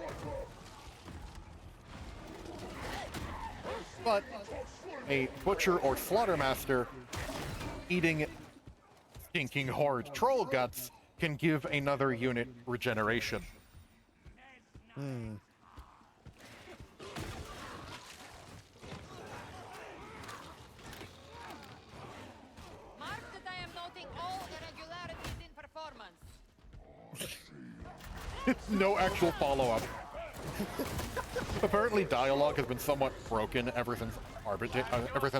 but a butcher or slaughtermaster eating stinking horrid troll guts can give another unit regeneration. Mark that I am noting all irregularities in performance. No actual follow-up. Apparently dialogue has been somewhat broken ever since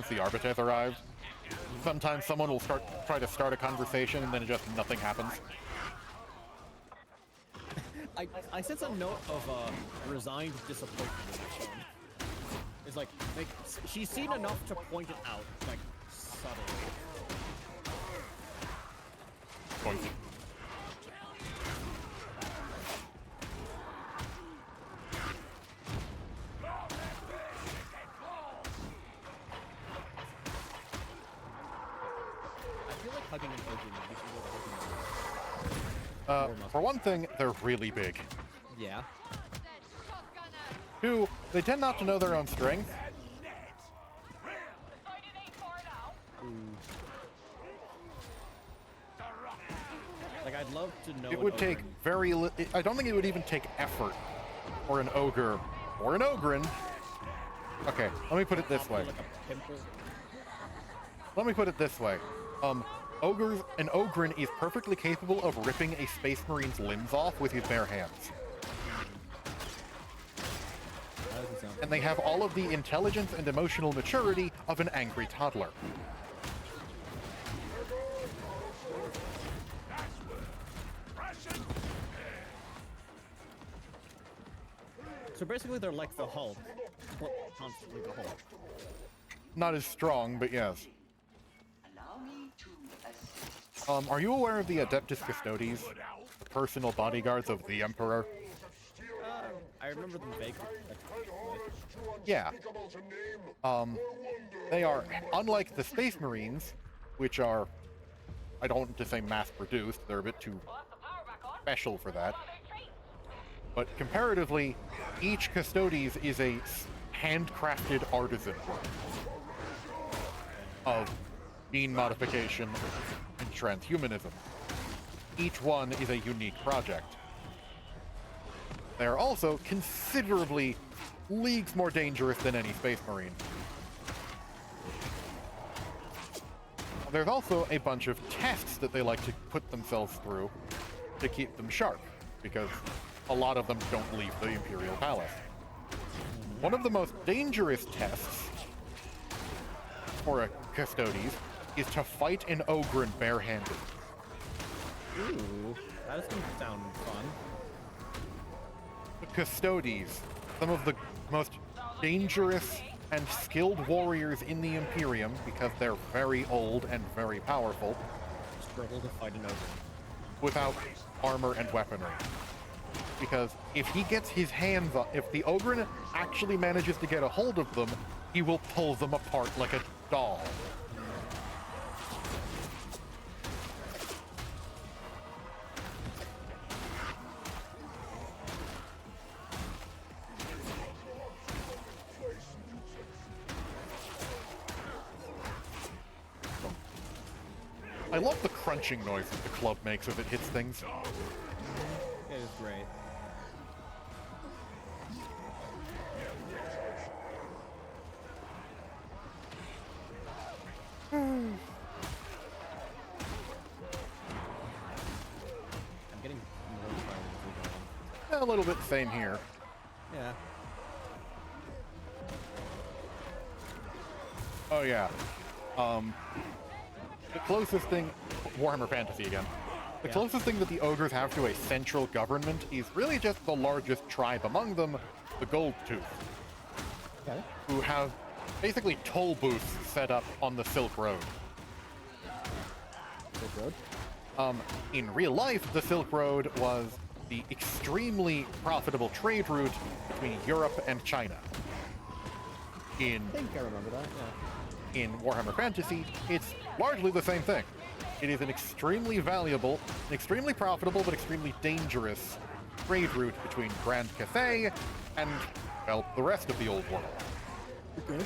the Arbites arrived. Sometimes someone will try to start a conversation and then just nothing happens. I sense a note of resigned disappointment in this one. It's like she's seen enough to point it out, like, subtly. Boink. I feel like hugging and hugging. For one thing, they're really big. Yeah. Two, they tend not to know their own strength. Like, I'd love to know. It would take I don't think it would even take effort for an ogre or an ogryn. Okay, let me put it this way. Like a pimple. Let me put it this way. An ogryn is perfectly capable of ripping a space marine's limbs off with his bare hands. And they have all of the intelligence and emotional maturity of an angry toddler. So basically, they're like the Hulk, but constantly the Hulk. Not as strong, but yes. Allow me to assist. Are you aware of the Adeptus Custodes, the personal bodyguards of the Emperor? I remember them vaguely. Yeah. They are, unlike the Space Marines, which are I don't want to say mass-produced, they're a bit too special for that. But comparatively, each Custodes is a handcrafted artisan of gene modification and transhumanism. Each one is a unique project. They are also considerably leagues more dangerous than any Space Marine. There's also a bunch of tests that they like to put themselves through to keep them sharp, because a lot of them don't leave the Imperial Palace. One of the most dangerous tests for a Custodes is to fight an Ogren barehanded. Ooh, that doesn't sound fun. The Custodes, some of the most dangerous and skilled warriors in the Imperium, because they're very old and very powerful, Struggle to fight an ogre. without armor and weaponry. Because if he gets his hands up, if the Ogren actually manages to get a hold of them, he will pull them apart like a doll. I love the crunching noise that the club makes as it hits things. It is great. I'm getting more tired as we go on. A little bit same here. Yeah. Oh yeah. The closest thing, Warhammer Fantasy again. The closest thing that the ogres have to a central government is really just the largest tribe among them, the Gold Tooth, Okay. who have basically toll booths set up on the Silk Road. Silk Road? In real life, the Silk Road was the extremely profitable trade route between Europe and China. I think I remember that, yeah. In Warhammer Fantasy, it's largely the same thing. It is an extremely valuable, extremely profitable, but extremely dangerous trade route between Grand Cathay and, well, the rest of the Old World. Okay.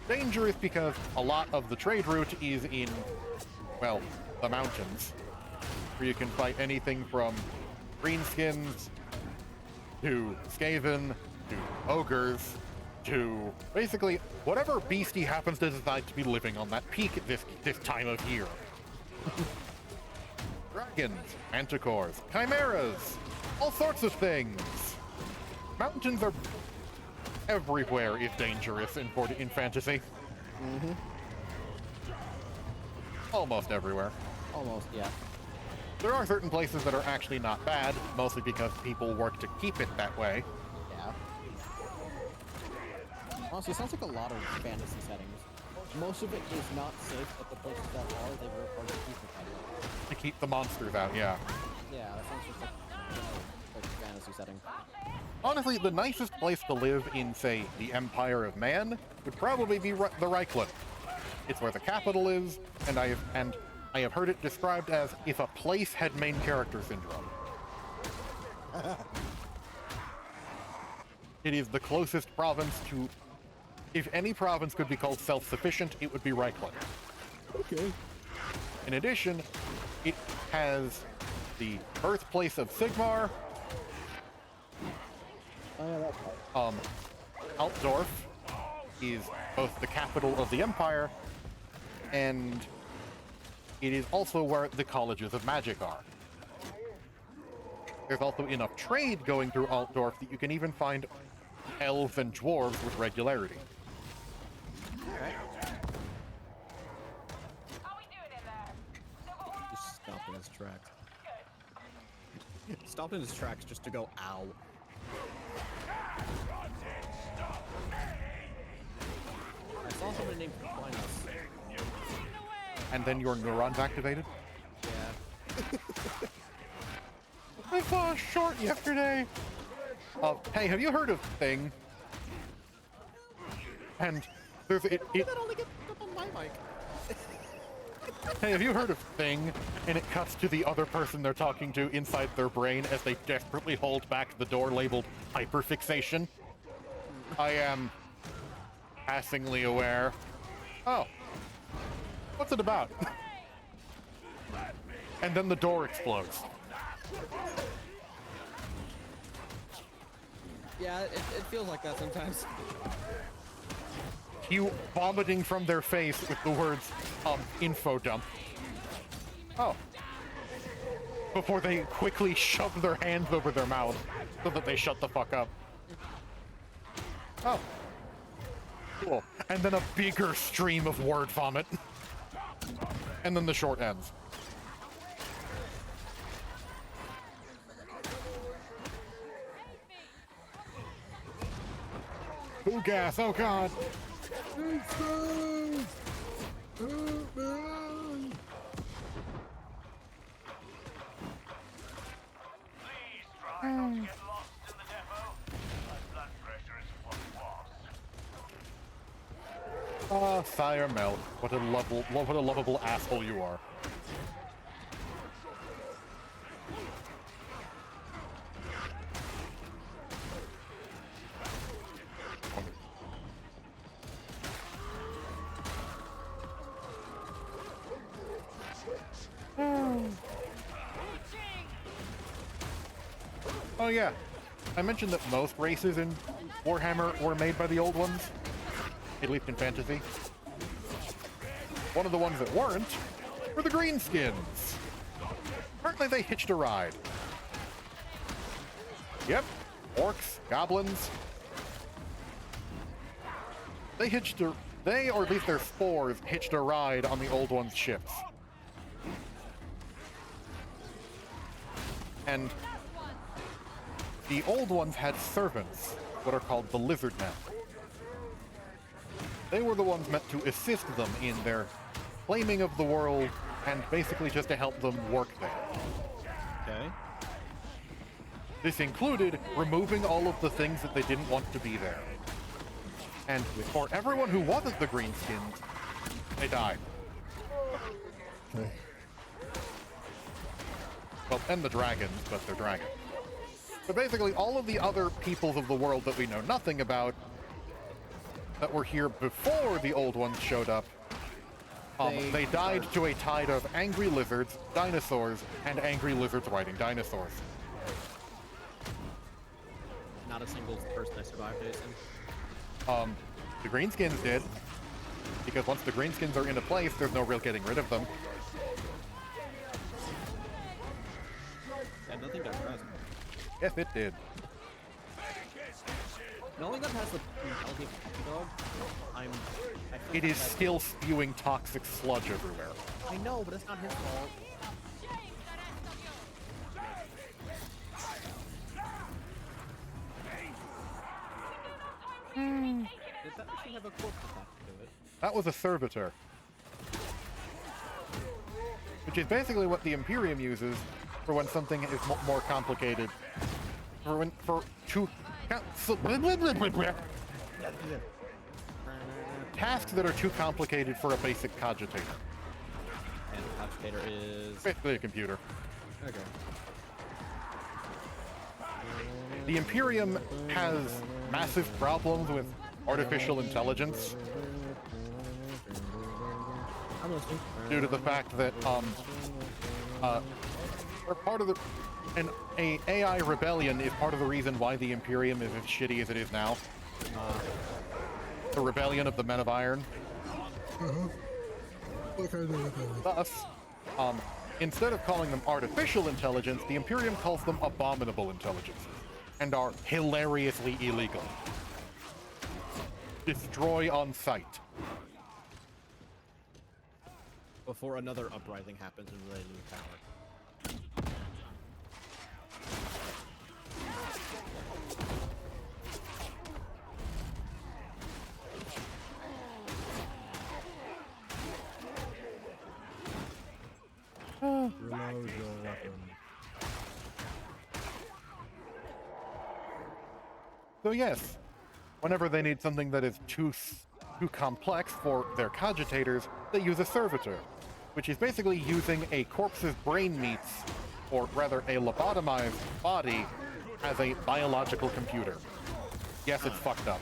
Dangerous because a lot of the trade route is in, well, the mountains, where you can fight anything from greenskins to Skaven to ogres to basically whatever beastie happens to decide to be living on that peak at this time of year. Dragons, manticores, chimeras, all sorts of things. Mountains are everywhere is dangerous in fantasy. Mm-hmm. Almost everywhere. Almost, yeah. There are certain places that are actually not bad, mostly because people work to keep it that way. Yeah. Honestly, it sounds like a lot of fantasy settings. Most of it is not safe, but the places that are, they work hard to keep it that way. To keep the monsters out, yeah. Yeah, that sounds just like a fantasy setting. Honestly, the nicest place to live in, say, the Empire of Man would probably be the Reichland. It's where the capital is, and I have heard it described as if a place had main character syndrome. It is the closest province to... If any province could be called self-sufficient, it would be Reichland. Okay. In addition, it has the birthplace of Sigmar, Oh, yeah, that's right. Altdorf is both the capital of the Empire, and it is also where the colleges of magic are. There's also enough trade going through Altdorf that you can even find elves and dwarves with regularity. Just stopped in his tracks. Stopped in his tracks just to go, ow. I saw somebody named Aquinas. And then your neurons activated? Yeah. I saw a short yesterday. Hey, have you heard of Thing? And there's That only gets up on my mic. Hey, have you heard of Thing? And it cuts to the other person they're talking to inside their brain as they desperately hold back the door labeled hyperfixation. I am passingly aware. Oh. What's it about? And then the door explodes. Yeah, it feels like that sometimes. You vomiting from their face with the words, info dump. Oh. Before they quickly shove their hands over their mouth so that they shut the fuck up. Oh. Cool. And then a bigger stream of word vomit. And then the short ends. Ooh, gas, oh god. Ah, Sire Mel, what a lovable asshole you are. Oh yeah, I mentioned that most races in Warhammer were made by the old ones, at least in fantasy. One of the ones that weren't were the Greenskins. Apparently they hitched a ride. Yep, orcs, goblins. They, or at least their spores, hitched a ride on the old ones' ships. And the old ones had servants, what are called the lizard men. They were the ones meant to assist them in their claiming of the world and basically just to help them work there. Okay. This included removing all of the things that they didn't want to be there. And for everyone who wasn't the Greenskins, they died. Well, and the dragons, but they're dragons. But basically, all of the other peoples of the world that we know nothing about, that were here before the old ones showed up, they died to a tide of angry lizards, dinosaurs, and angry lizards riding dinosaurs. Not a single person I survived, Jason. The Greenskins did, because once the Greenskins are into place, there's no real getting rid of them. Yeah, nothing got pressed. Yes, it did. Knowing that has the intelligent dog, It is still spewing toxic sludge everywhere. I know, but it's not his fault. Did that actually have a corpse attached to it? That was a servitor. Which is basically what the Imperium uses for when something is more complicated. Tasks that are too complicated for a basic cogitator. And the cogitator is... Basically a computer. Okay. The Imperium has massive problems with artificial intelligence I'm listening. due to the fact that or part of the a AI rebellion is part of the reason why the Imperium is as shitty as it is now. The rebellion of the Men of Iron. Thus, instead of calling them artificial intelligence, the Imperium calls them abominable intelligence, and are hilariously illegal. Destroy on sight. Before another uprising happens and they lose power. Reload your weapon. So yes, whenever they need something that is too complex for their cogitators, they use a servitor, which is basically using a corpse's brain meats, or rather a lobotomized body, as a biological computer. Yes, it's fucked up.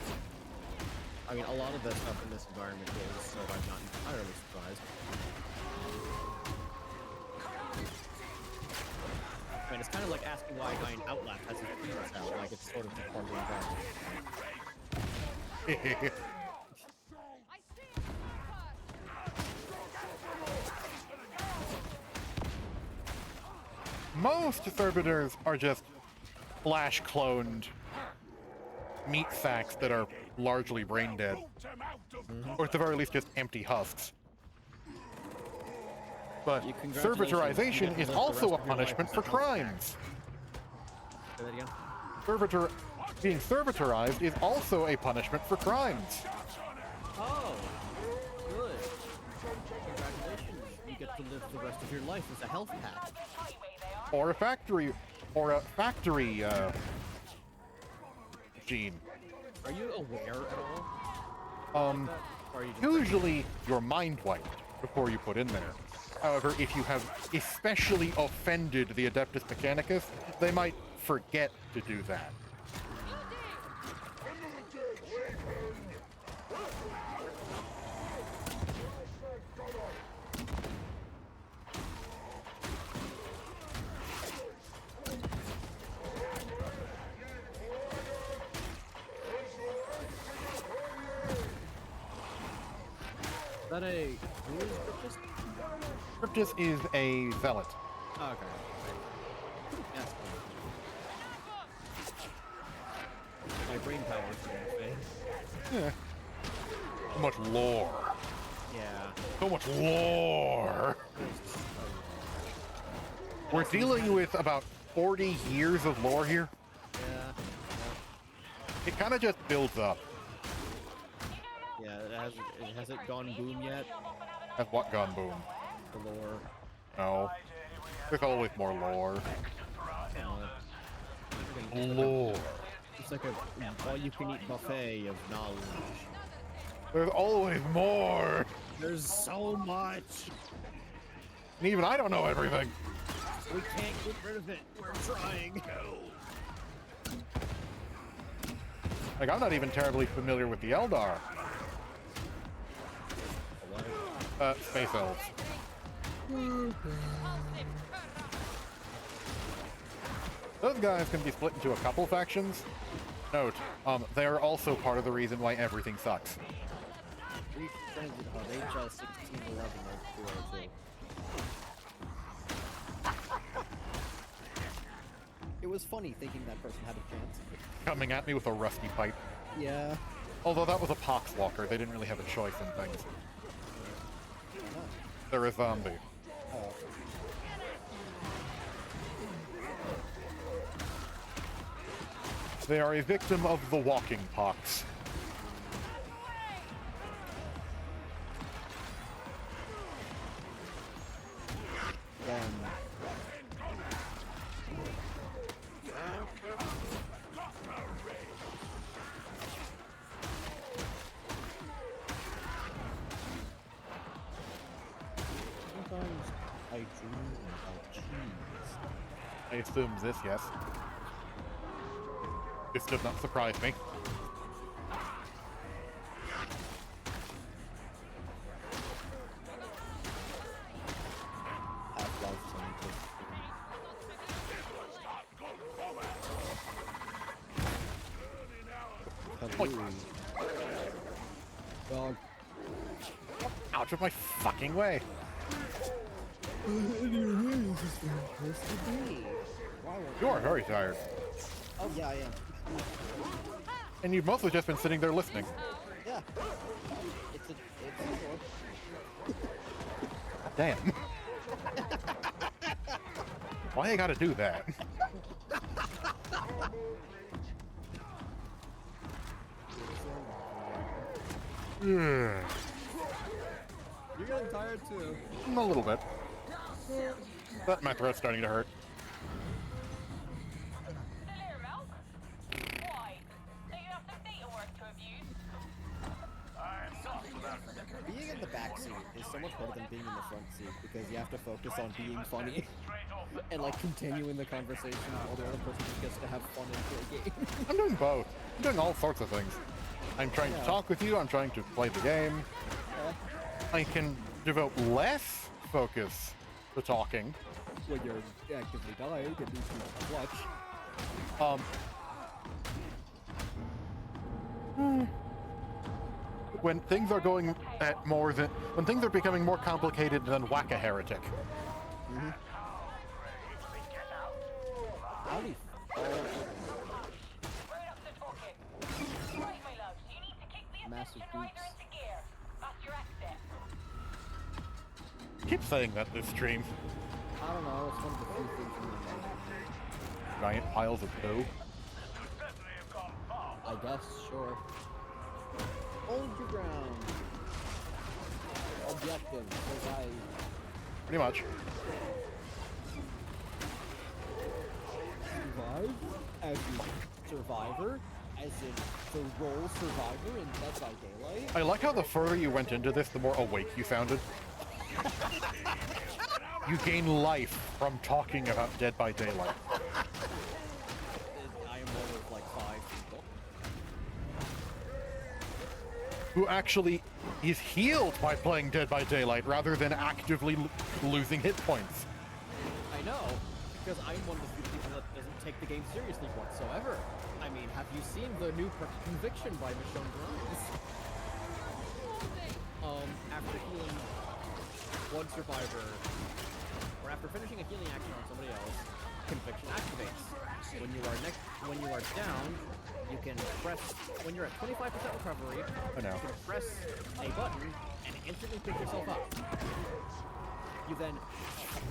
I mean, a lot of the stuff in this environment is, so I'm not entirely surprised. I mean, it's kind of like asking why a guy in Outlast has his penis out, like it's sort of just part of the environment. I see a sniper! Most servitors are just flash-cloned meat sacks that are largely brain dead. Or at the very least just empty husks. But Congratulations, you servitorization get to is live the also rest a of your life punishment as for a health crimes. Say that again? Being servitorized is also a punishment for crimes. Oh, good. Congratulations, you get to live the rest of your life as a health pack. Or a factory gene. Are you aware at all? Um, Or are you just usually you're mind wiped before you put in there. However, if you have especially offended the Adeptus Mechanicus, they might forget to do that. Is that a who is this? Cryptus is a zealot. Oh, okay. Yes. My brain power is going to fade. So much lore. Yeah. So much lore. We're dealing with about 40 years of lore here. Yeah. It kind of just builds up. Yeah, has it gone boom yet? Has what gone boom? The lore. No. There's always more lore. Uh, Lore. It's like a all-you-can-eat buffet of knowledge. There's always more. There's so much. And even I don't know everything. We can't get rid of it. We're trying. Like, I'm not even terribly familiar with the Eldar. Space elves. Those guys can be split into a couple factions. Note, they are also part of the reason why everything sucks. We presented on HL 1611 as 202. It was funny thinking that person had a chance. Coming at me with a rusty pipe. Yeah. Although that was a poxwalker, they didn't really have a choice in things. They're a zombie. Oh. They are a victim of the walking pox. Sometimes I dream about cheese. I assume this, yes. This does not surprise me. Half-Life scientist. Kaboom. Dog. Out of my fucking way. You are very tired. Oh yeah, I am. And you've mostly just been sitting there listening. Yeah. It's a Damn. Why you gotta do that? You're getting tired too. A little bit. But my throat's starting to hurt. Still milk? Why? Do you have some data work to abuse? I'm not about being in the back seat is so much better than being in the front seat because you have to focus on being funny and like continuing the conversation while the other person just gets to have fun and play games. I'm doing both. I'm doing all sorts of things. I'm trying to talk with you. I'm trying to play the game. I can devote less focus to talking. When you're actively dying and need to clutch. When things are going at more than when things are becoming more complicated than whack a heretic. Howdy. Massive beats. Keep saying that this stream. I don't know, it's one of the few things in the game. Giant piles of poo. I guess, sure. Hold your ground. Objective, survive. Pretty much. Survive? As in survivor? As in the role survivor in Dead by Daylight? I like how the further you went into this, the more awake you sounded. You gain life from talking about Dead by Daylight. I am one of like 5 people. Who actually is healed by playing Dead by Daylight rather than actively losing hit points. I know, because I'm one of the few people that doesn't take the game seriously whatsoever. I mean, have you seen the new Conviction by Michonne Grimes? After healing one survivor, or after finishing a healing action on somebody else, Conviction activates. When you are down, you can press, when you're at 25% recovery, I know. you can press a button and instantly pick yourself up. You then,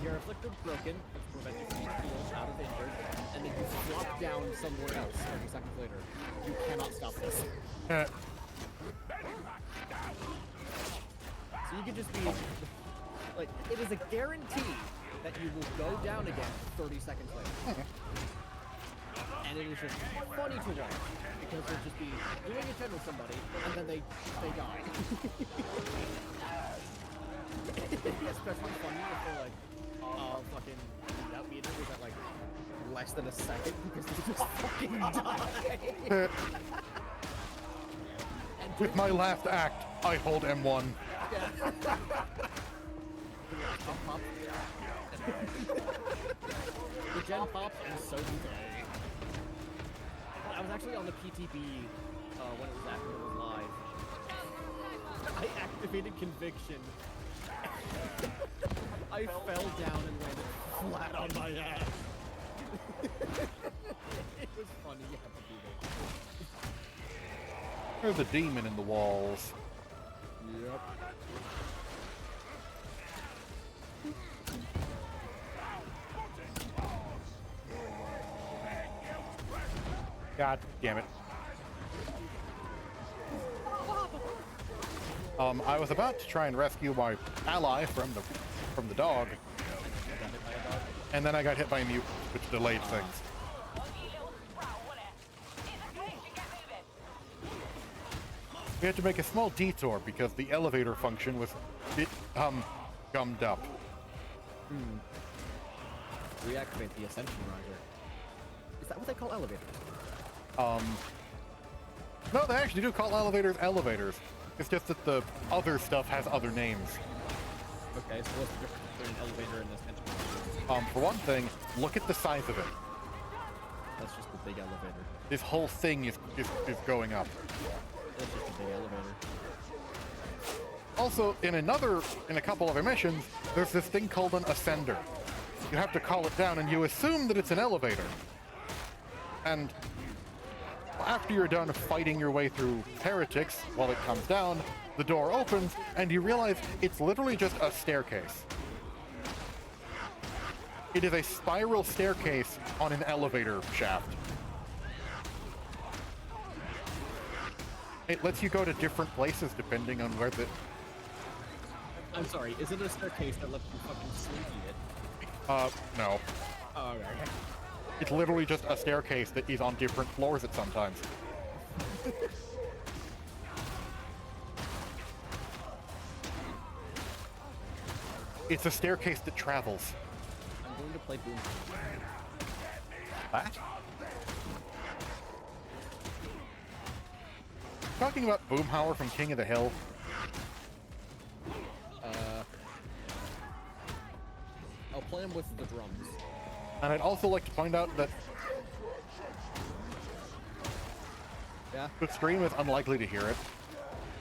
your afflicted broken, which prevents you from being healed out of injured, and then you flop down somewhere else 30 seconds later. You cannot stop this. So you could just be, like, it is a guarantee that you will go down again 30 seconds later. And it is just funny to watch, because they'll just be doing a hit with somebody, and then they die. Especially funny if they're like, fucking that meter was at like less than a second because they just fucking die. With my last act, I hold M1. Yeah. The gen pops and so do they. I was actually on the PTB when it was live. I activated Conviction. I fell down and landed flat on my ass. It was funny, you have to do that. There's a demon in the walls. Yep. God damn it. I was about to try and rescue my ally from the dog. And then I got hit by a mute, which delayed things. We had to make a small detour because the elevator function was a bit, gummed up. Reactivate the Ascension Riser. Is that what they call elevators? No, they actually do call elevators elevators. It's just that the other stuff has other names. Okay, so what's the difference between an elevator and an Ascension Riser? For one thing, look at the size of it. That's just a big elevator. This whole thing is going up. That's just a big elevator. Also, in a couple other missions, there's this thing called an ascender. You have to call it down and you assume that it's an elevator. And after you're done fighting your way through heretics, while it comes down, the door opens and you realize it's literally just a staircase. It is a spiral staircase on an elevator shaft. It lets you go to different places depending on where the... I'm sorry, is it a staircase that lets you fucking slinky it? No. Oh, okay. It's literally just a staircase that is on different floors at sometimes. It's a staircase that travels. I'm going to play Boom. What? Talking about Boomhauer from King of the Hill. I'll play him with the drums. And I'd also like to point out that Yeah, the stream is unlikely to hear it.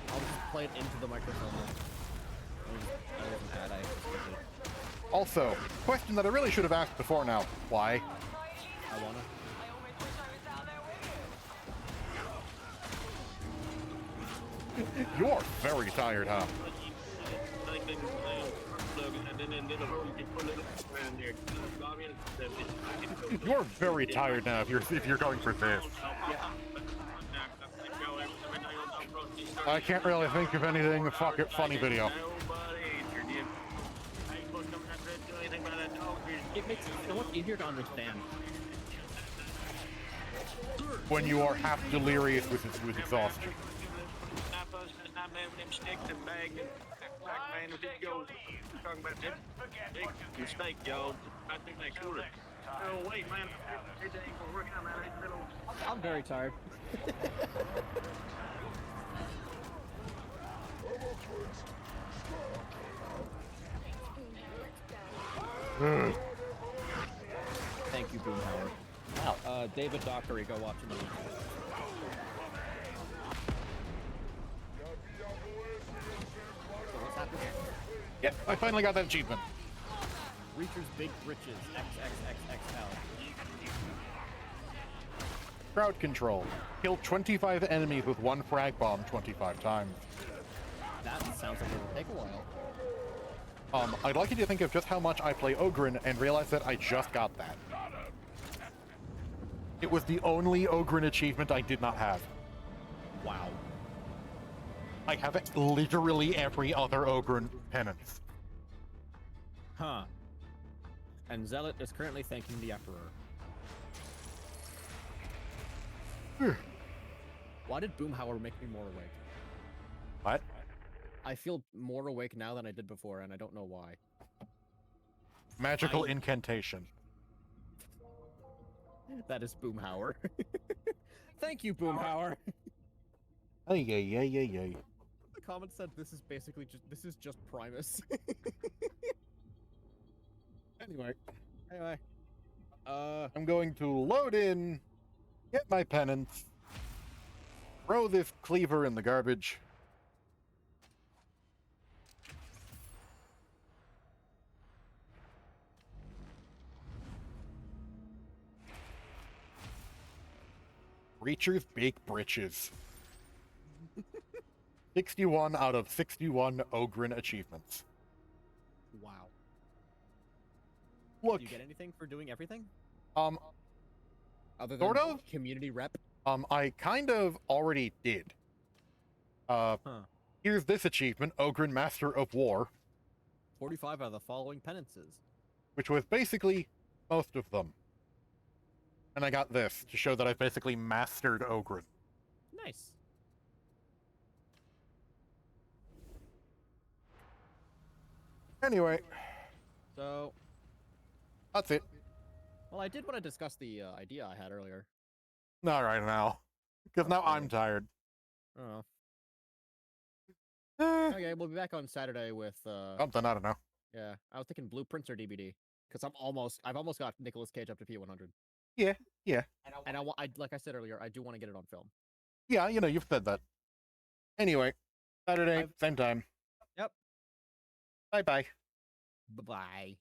I'll just play it into the microphone. I wasn't bad, I expected it. Also, question that I really should have asked before now. Why? I wanna. You're very tired, huh? You're very tired now if you're going for this. I can't really think of anything funny video. It makes it so much easier to understand. When you are half delirious with exhaustion. Mistake, y'all. I think they could have. Oh, wait, man. It ain't working on that little. I'm very tired. Thank you, Boomhauer. Wow. David Dockery, go watch the movie. So what's happening? Yep, I finally got that achievement. Reacher's Big Britches, XXXXL. Crowd control. Kill 25 enemies with one frag bomb 25 times. That sounds like it will take a while. I'd like you to think of just how much I play Ogren and realize that I just got that. It was the only Ogren achievement I did not have. Wow. I have literally every other Ogren penance. Huh. And Zealot is currently thanking the Emperor. Why did Boomhauer make me more awake? What? I feel more awake now than I did before, and I don't know why. Magical incantation. That is Boomhauer. Thank you, Boomhauer. Ay, ay, ay, ay, ay. The comment said this is just Primus. Anyway, I'm going to load in, get my penance, throw this cleaver in the garbage. Reacher's Big Britches. 61 out of 61 Ogren achievements. Wow. Look, Do you get anything for doing everything? um, Other than sort of. community rep? I kind of already did. Here's this achievement, Ogren Master of War, 45 out of the following penances. which was basically most of them. And I got this to show that I've basically mastered Ogren. Nice. Anyway, So, that's it. well, I did want to discuss the idea I had earlier. Not right now. Because now I'm tired. Oh. Eh, Okay, we'll be back on Saturday with something, I don't know. yeah, I was thinking Blueprints or DBD because I've almost got Nicolas Cage up to P100. Yeah. And like I said earlier, I do want to get it on film. Yeah, you know, you've said that. Anyway, Saturday, I've- same time. Yep. Bye-bye. Bye-bye.